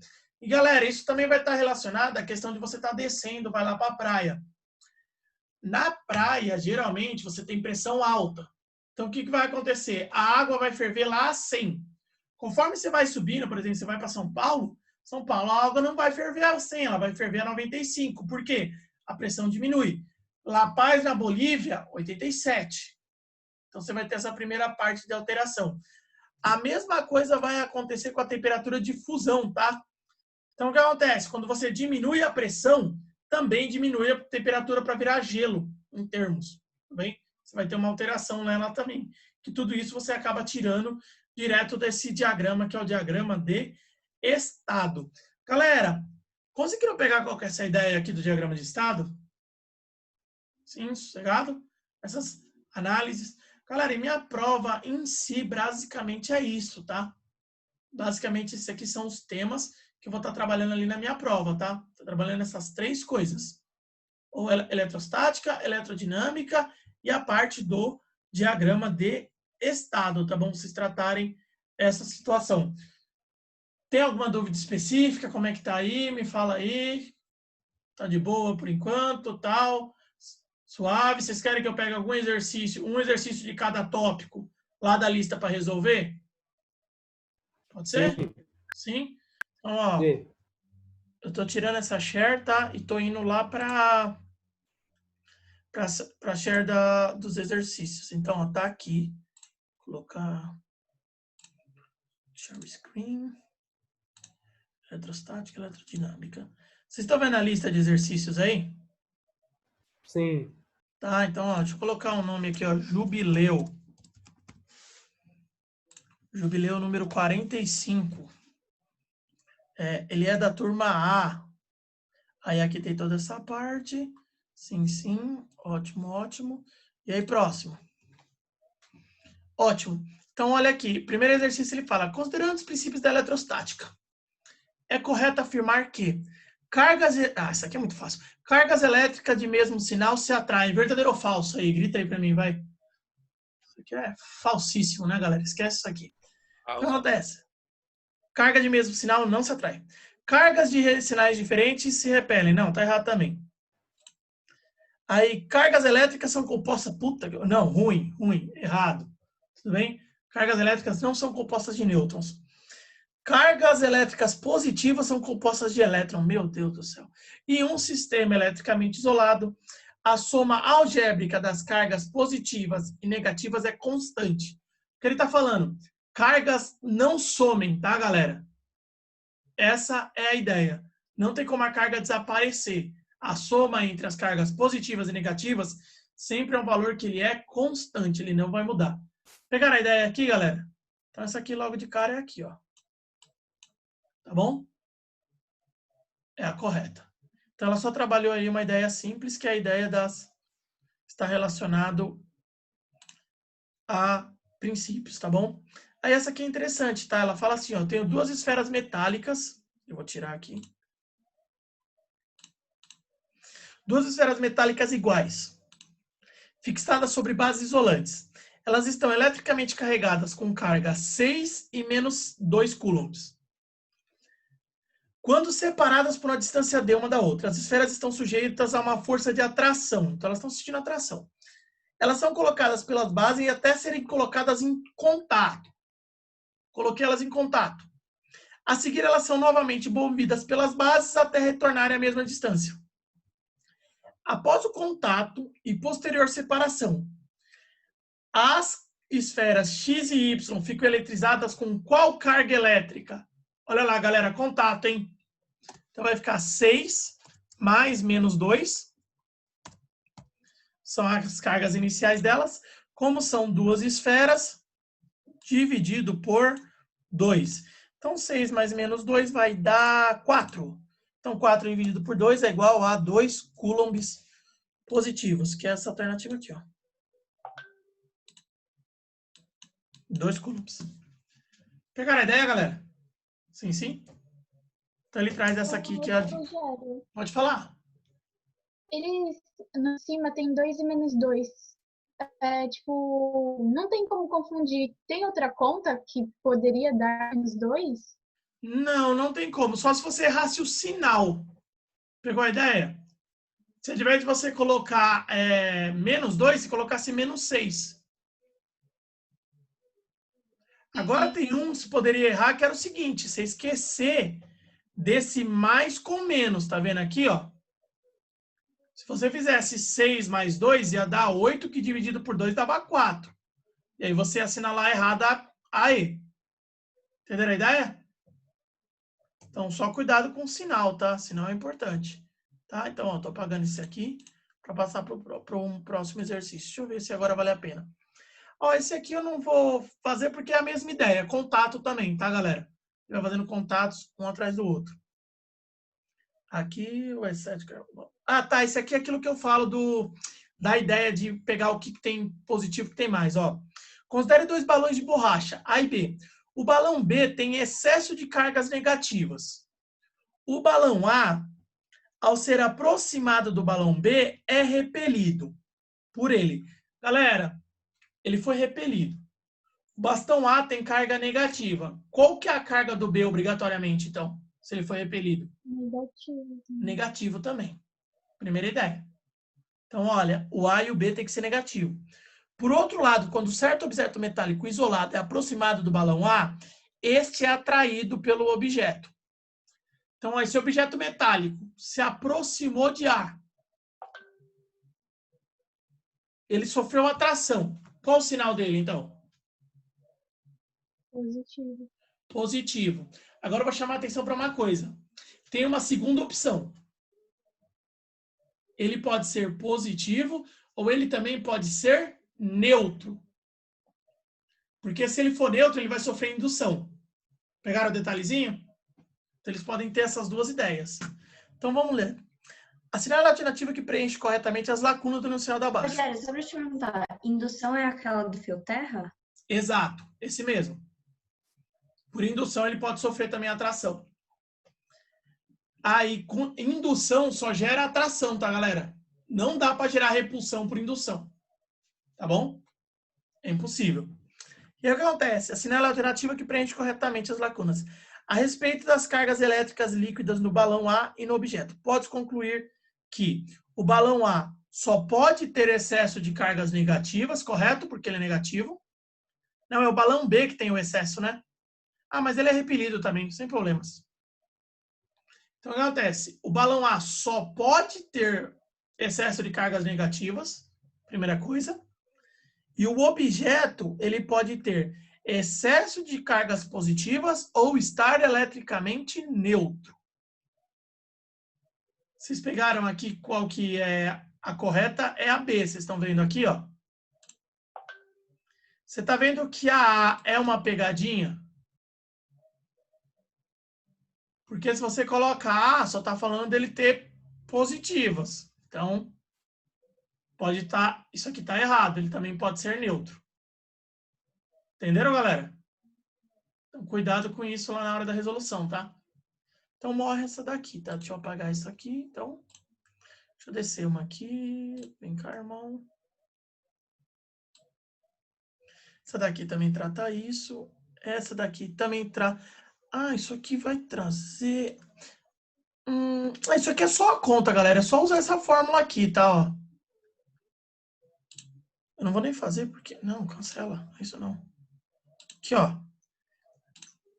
E, galera, isso também vai estar relacionado à questão de você estar descendo, vai lá para a praia. Na praia, geralmente, você tem pressão alta. Então, o que vai acontecer? A água vai ferver lá a 100. Conforme você vai subindo, por exemplo, você vai para São Paulo, a água não vai ferver a 100, ela vai ferver a 95. Por quê? A pressão diminui. La Paz, na Bolívia, 87. Então, você vai ter essa primeira parte de alteração. A mesma coisa vai acontecer com a temperatura de fusão, tá? Então, o que acontece? Quando você diminui a pressão, também diminui a temperatura para virar gelo, em termos. Tudo bem? Você vai ter uma alteração nela também. Que tudo isso você acaba tirando direto desse diagrama, que é o diagrama de estado. Galera, conseguiram pegar qual que é essa ideia aqui do diagrama de estado? Sim, sossegado? Essas análises. Galera, e minha prova em si, basicamente é isso, tá? Basicamente, esses aqui são os temas que eu vou estar trabalhando ali na minha prova, tá? Estou trabalhando essas três coisas. Ou eletrostática, eletrodinâmica e a parte do diagrama de estado, tá bom? Vocês tratarem essa situação. Tem alguma dúvida específica? Como é que tá aí? Me fala aí. Tá de boa por enquanto, tal? Suave? Vocês querem que eu pegue algum exercício, um exercício de cada tópico lá da lista para resolver? Pode ser? Sim. Sim? Então, ó, Sim. eu tô tirando essa share, tá? E tô indo lá para share dos exercícios. Então, ó, tá aqui. Vou colocar share screen. Eletrostática, eletrodinâmica. Vocês estão vendo a lista de exercícios aí? Sim. Tá, então, ó, deixa eu colocar um nome aqui, ó, Jubileu. Jubileu número 45. Ele é da turma A. Aí aqui tem toda essa parte. Sim, sim. Ótimo, ótimo. E aí, próximo. Ótimo. Então, olha aqui. Primeiro exercício ele fala, considerando os princípios da eletrostática, é correto afirmar que isso aqui é muito fácil. Cargas elétricas de mesmo sinal se atraem. Verdadeiro ou falso? Aí, grita aí pra mim, vai. Isso aqui é falsíssimo, né, galera? Esquece isso aqui. O que acontece? Carga de mesmo sinal não se atrai. Cargas de sinais diferentes se repelem. Não, tá errado também. Aí, cargas elétricas são compostas... Não, ruim, errado. Tudo bem? Cargas elétricas não são compostas de nêutrons. Cargas elétricas positivas são compostas de elétron. Meu Deus do céu. E um sistema eletricamente isolado, a soma algébrica das cargas positivas e negativas é constante. O que ele está falando? Cargas não somem, tá, galera? Essa é a ideia. Não tem como a carga desaparecer. A soma entre as cargas positivas e negativas sempre é um valor que ele é constante, ele não vai mudar. Pegaram a ideia aqui, galera? Então, essa aqui logo de cara é aqui, ó. Tá bom? É a correta. Então, ela só trabalhou aí uma ideia simples, que é a ideia está relacionado a princípios, tá bom? Aí essa aqui é interessante, tá? Ela fala assim, ó, eu tenho duas esferas metálicas, eu vou tirar aqui. Duas esferas metálicas iguais, fixadas sobre bases isolantes. Elas estão eletricamente carregadas com carga 6 e menos 2 coulombs. Quando separadas por uma distância d uma da outra, as esferas estão sujeitas a uma força de atração. Então, elas estão sentindo atração. Elas são colocadas pelas bases e até serem colocadas em contato. Coloquei elas em contato. A seguir, elas são novamente movidas pelas bases até retornarem à mesma distância. Após o contato e posterior separação, as esferas X e Y ficam eletrizadas com qual carga elétrica? Olha lá, galera, contato, hein? Então, vai ficar 6 mais menos 2. São as cargas iniciais delas. Como são duas esferas, dividido por 2. Então, 6 mais menos 2 vai dar 4. Então, 4 dividido por 2 é igual a 2 coulombs positivos, que é essa alternativa aqui, ó. 2 coulombs. Pegaram a ideia, galera? Sim, sim? Então, ele traz essa aqui que é a... Pode falar. Ele no cima tem 2 e menos 2. Tipo, não tem como confundir. Tem outra conta que poderia dar menos 2? Não, não tem como. Só se você errasse o sinal. Pegou a ideia? Se ao invés de você colocar menos 2, você colocasse menos 6. Agora tem um que você poderia errar, que era o seguinte, você esquecer desse mais com menos, tá vendo aqui, ó? Se você fizesse 6 mais 2, ia dar 8, que dividido por 2 dava 4. E aí você ia assinalar errado a E. Entenderam a ideia? Então, só cuidado com o sinal, tá? Sinal é importante. Tá? Então, ó, tô apagando esse aqui para passar para um próximo exercício. Deixa eu ver se agora vale a pena. Ó, esse aqui eu não vou fazer porque é a mesma ideia. Contato também, tá, galera? Vai fazendo contatos um atrás do outro. Aqui, o S7. Ah, tá. Esse aqui é aquilo que eu falo da ideia de pegar o que tem positivo e o que tem mais. Ó. Considere 2 balões de borracha, A e B. O balão B tem excesso de cargas negativas. O balão A, ao ser aproximado do balão B, é repelido por ele. Galera, ele foi repelido. O bastão A tem carga negativa. Qual que é a carga do B obrigatoriamente, então? Se ele foi repelido? Negativo. Negativo também. Primeira ideia. Então, olha, o A e o B tem que ser negativo. Por outro lado, quando certo objeto metálico isolado é aproximado do balão A, este é atraído pelo objeto. Então, esse objeto metálico se aproximou de A. Ele sofreu atração. Qual o sinal dele, então? Positivo. Positivo. Agora eu vou chamar a atenção para uma coisa. Tem uma segunda opção. Ele pode ser positivo ou ele também pode ser neutro. Porque se ele for neutro, ele vai sofrer indução. Pegaram o detalhezinho? Então, eles podem ter essas duas ideias. Então, vamos ler. Assinale a alternativa que preenche corretamente as lacunas do enunciado abaixo. Rogério, só para te perguntar, indução é aquela do fio terra? Exato, esse mesmo. Por indução, ele pode sofrer também atração. Aí, com indução só gera atração, tá, galera? Não dá para gerar repulsão por indução. Tá bom? É impossível. E aí, o que acontece? Assinale a alternativa que preenche corretamente as lacunas. A respeito das cargas elétricas líquidas no balão A e no objeto, pode concluir que o balão A só pode ter excesso de cargas negativas, correto? Porque ele é negativo. Não, é o balão B que tem o excesso, né? Ah, mas ele é repelido também, sem problemas. Então, o que acontece? O balão A só pode ter excesso de cargas negativas, primeira coisa. E o objeto, ele pode ter excesso de cargas positivas ou estar eletricamente neutro. Vocês pegaram aqui qual que é a correta? É a B. Vocês estão vendo aqui, ó. Você está vendo que a A é uma pegadinha? Porque se você coloca A, só está falando dele ter positivas. Então, pode estar... Isso aqui está errado. Ele também pode ser neutro. Entenderam, galera? Então, cuidado com isso lá na hora da resolução, tá? Então, morre essa daqui, tá? Deixa eu apagar isso aqui. Então, deixa eu descer uma aqui. Vem cá, irmão. Essa daqui também trata isso. Essa daqui também trata... Ah, isso aqui vai trazer... Isso aqui é só a conta, galera. É só usar essa fórmula aqui, tá? Ó. Eu não vou nem fazer porque... Não, cancela. Isso não. Aqui, ó.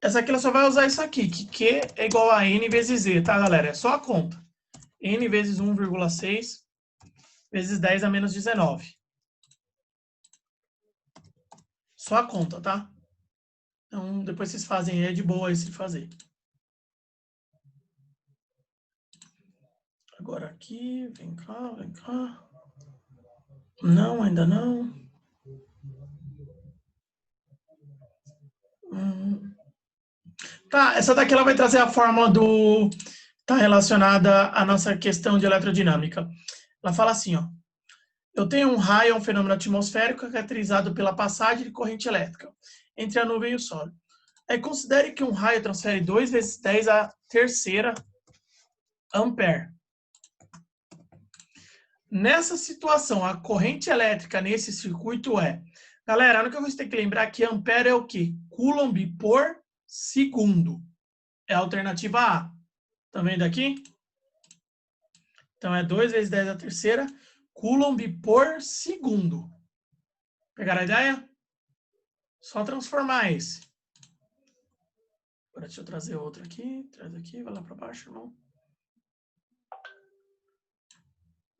Essa aqui ela só vai usar isso aqui, que Q é igual a N vezes Z, tá, galera? É só a conta. N vezes 1,6 vezes 10 a menos 19. Só a conta, tá? Então, depois vocês fazem, é de boa esse de fazer. Agora aqui, vem cá, vem cá. Não, ainda não. Tá, essa daqui ela vai trazer a fórmula do... Tá relacionada à nossa questão de eletrodinâmica. Ela fala assim, ó. Eu tenho um raio, um fenômeno atmosférico caracterizado pela passagem de corrente elétrica entre a nuvem e o solo. Aí considere que um raio transfere 2 vezes 10 a terceira ampere. Nessa situação, a corrente elétrica nesse circuito é... Galera, a única coisa que você tem que lembrar é que ampere é o quê? Coulomb por segundo. É a alternativa A. Tá vendo aqui? Então, é 2 vezes 10 a terceira, Coulomb por segundo. Pegaram a ideia? Só transformar esse. Agora, deixa eu trazer outro aqui. Traz aqui, vai lá para baixo, irmão.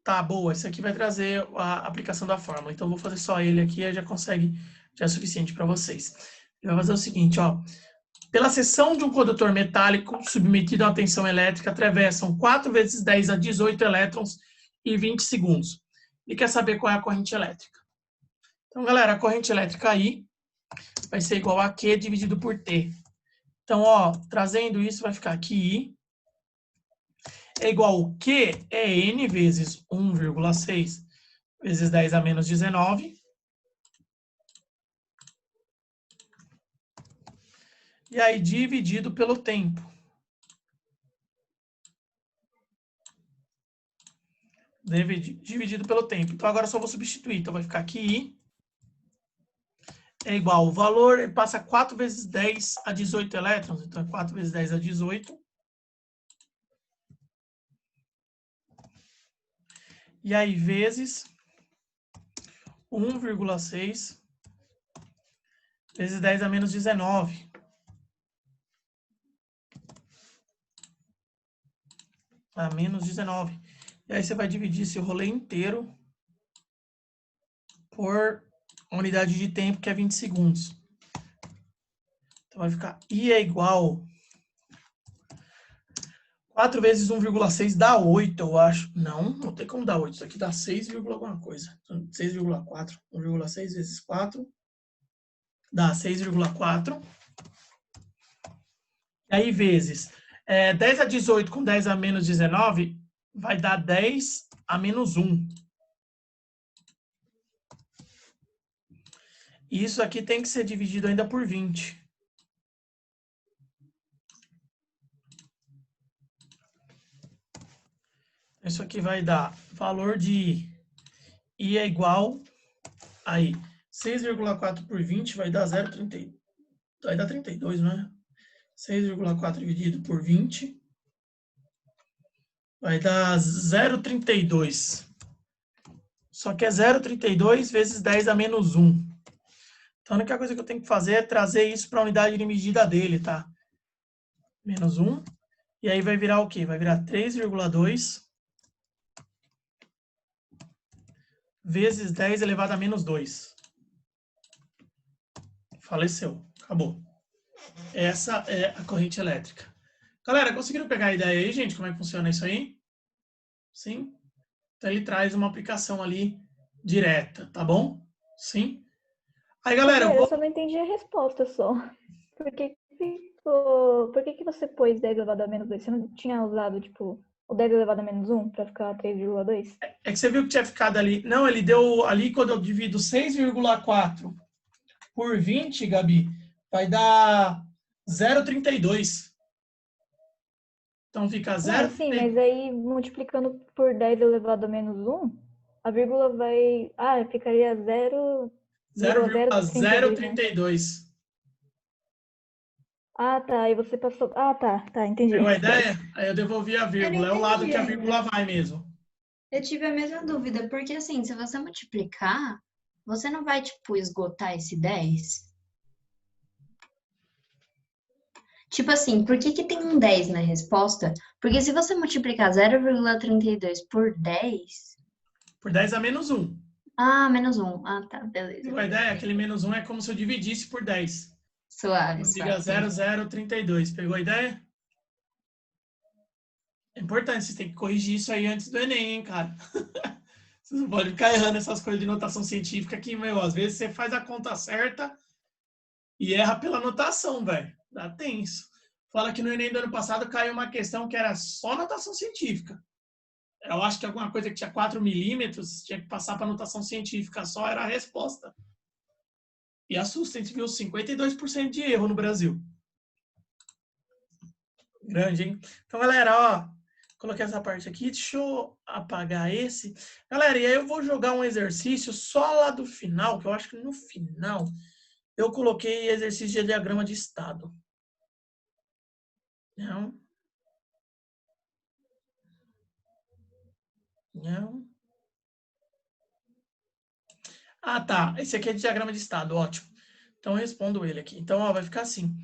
Tá, boa. Esse aqui vai trazer a aplicação da fórmula. Então, eu vou fazer só ele aqui, aí já consegue, já é suficiente para vocês. Ele vai fazer o seguinte, ó. Pela seção de um condutor metálico submetido a uma tensão elétrica, atravessam 4 vezes 10 a 18 elétrons em 20 segundos. E quer saber qual é a corrente elétrica. Então, galera, a corrente elétrica I vai ser igual a Q dividido por T. Então, ó, trazendo isso, vai ficar que I é igual ao Q é N vezes 1,6 vezes 10 a menos 19. E aí, dividido pelo tempo. Dividido pelo tempo. Então, agora eu só vou substituir. Então, vai ficar que I é igual ao valor, ele passa 4 vezes 10 a 18 elétrons. Então, é 4 vezes 10 a 18. E aí, vezes 1,6 vezes 10 a menos 19. A menos 19. E aí você vai dividir esse rolê inteiro por unidade de tempo, que é 20 segundos. Então vai ficar I é igual 4 vezes 1,6 dá 8, eu acho. Não tem como dar 8. Isso aqui dá 6, alguma coisa. 6,4. 1,6 vezes 4 dá 6,4. E aí vezes 10 a 18 com 10 a menos 19 vai dar 10 a menos 1. E isso aqui tem que ser dividido ainda por 20. Isso aqui vai dar valor de I é igual aí 6,4 por 20 vai dar 0,30. Vai dar 32, não é? 6,4 dividido por 20 vai dar 0,32. Só que é 0,32 vezes 10 a menos 1. Então, a única coisa que eu tenho que fazer é trazer isso para a unidade de medida dele, tá? Menos 1. E aí vai virar o quê? Vai virar 3,2 vezes 10 elevado a menos 2. Faleceu. Acabou. Essa é a corrente elétrica. Galera, conseguiram pegar a ideia aí, gente? Como é que funciona isso aí? Sim? Então, ele traz uma aplicação ali direta, tá bom? Sim? Aí, galera, Eu só não entendi a resposta só. Por que você pôs 10 elevado a menos 2? Você não tinha usado, tipo, o 10 elevado a menos 1 para ficar 3,2? É que você viu que tinha ficado ali. Não, ele deu ali, quando eu divido 6,4 por 20, Gabi, vai dar 0,32. Então fica 0. Sim, mas aí multiplicando por 10 elevado a menos 1, a vírgula vai... ficaria 0,032. Ah, tá. Aí você passou... Ah, tá. Entendi. Pegou a ideia? Aí eu devolvi a vírgula. É o lado que a vírgula vai mesmo. Eu tive a mesma dúvida, porque assim, se você multiplicar, você não vai, tipo, esgotar esse 10? Tipo assim, por que tem um 10 na resposta? Porque se você multiplicar 0,32 por 10... Por 10 a menos 1. Ah, menos 1. Ah, tá, beleza. Pegou a ideia? Aquele menos 1 é como se eu dividisse por 10. Suave, Fica 0,032. Pegou a ideia? É importante, vocês têm que corrigir isso aí antes do Enem, hein, cara? Vocês não podem ficar errando essas coisas de notação científica que, meu, às vezes você faz a conta certa e erra pela notação, velho. Dá tenso. Fala que no Enem do ano passado caiu uma questão que era só notação científica. Eu acho que alguma coisa que tinha 4 milímetros tinha que passar para notação científica só, era a resposta. E assusta, a gente viu 52% de erro no Brasil. Grande, hein? Então, galera, ó, Coloquei essa parte aqui, deixa eu apagar esse. Galera, e aí eu vou jogar um exercício só lá do final, que eu acho que no final eu coloquei exercício de diagrama de estado. Não. Não. Ah, tá. Esse aqui é de diagrama de estado, ótimo. Então eu respondo ele aqui. Então, ó, vai ficar assim.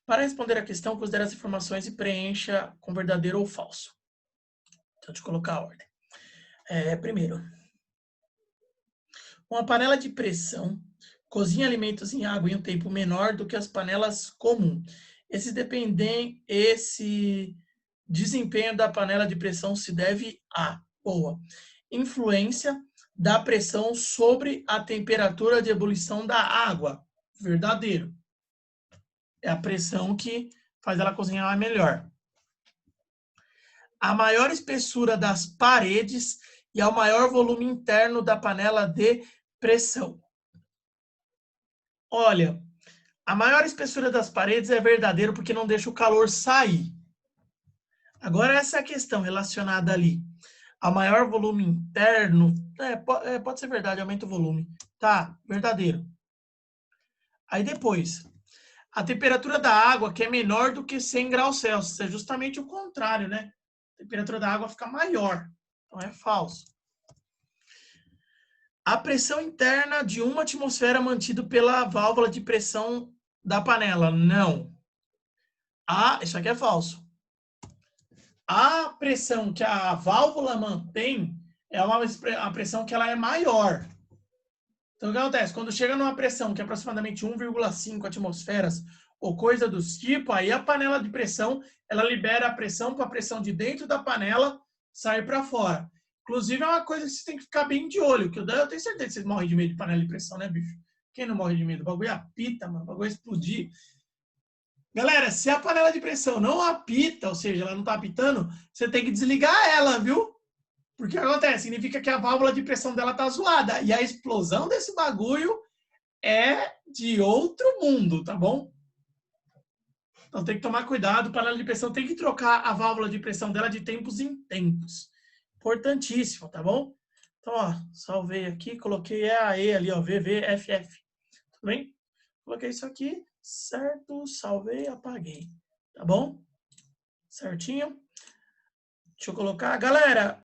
Para responder a questão, considere as informações e preencha com verdadeiro ou falso. Então, deixa eu colocar a ordem. Primeiro, uma panela de pressão cozinha alimentos em água em um tempo menor do que as panelas comuns. Esse desempenho da panela de pressão se deve a, boa, influência da pressão sobre a temperatura de ebulição da água. Verdadeiro. É a pressão que faz ela cozinhar melhor. A maior espessura das paredes e ao maior volume interno da panela de pressão. Olha, a maior espessura das paredes é verdadeiro porque não deixa o calor sair. Agora, essa questão relacionada ali ao maior volume interno, pode ser verdade, aumenta o volume. Tá, verdadeiro. Aí depois, a temperatura da água que é menor do que 100 graus Celsius. É justamente o contrário, né? A temperatura da água fica maior. Então é falso. A pressão interna de uma atmosfera mantida pela válvula de pressão da panela. Não. Isso aqui é falso. A pressão que a válvula mantém é a pressão que ela é maior. Então, o que acontece? Quando chega numa pressão que é aproximadamente 1,5 atmosferas ou coisa do tipo, aí a panela de pressão, ela libera a pressão para a pressão de dentro da panela sair para fora. Inclusive, é uma coisa que você tem que ficar bem de olho, que eu tenho certeza que vocês morrem de medo de panela de pressão, né, bicho? Quem não morre de medo? O bagulho apita, mano. O bagulho explodir. Galera, se a panela de pressão não apita, ou seja, ela não está apitando, você tem que desligar ela, viu? Porque o que acontece? Significa que a válvula de pressão dela tá zoada. E a explosão desse bagulho é de outro mundo, tá bom? Então tem que tomar cuidado. Panela de pressão tem que trocar a válvula de pressão dela de tempos em tempos. Importantíssimo, tá bom? Então, ó, salvei aqui, coloquei E ali, ó, VVFF. Tudo bem? Coloquei isso aqui, certo, salvei, apaguei. Tá bom? Certinho? Deixa eu colocar. Galera,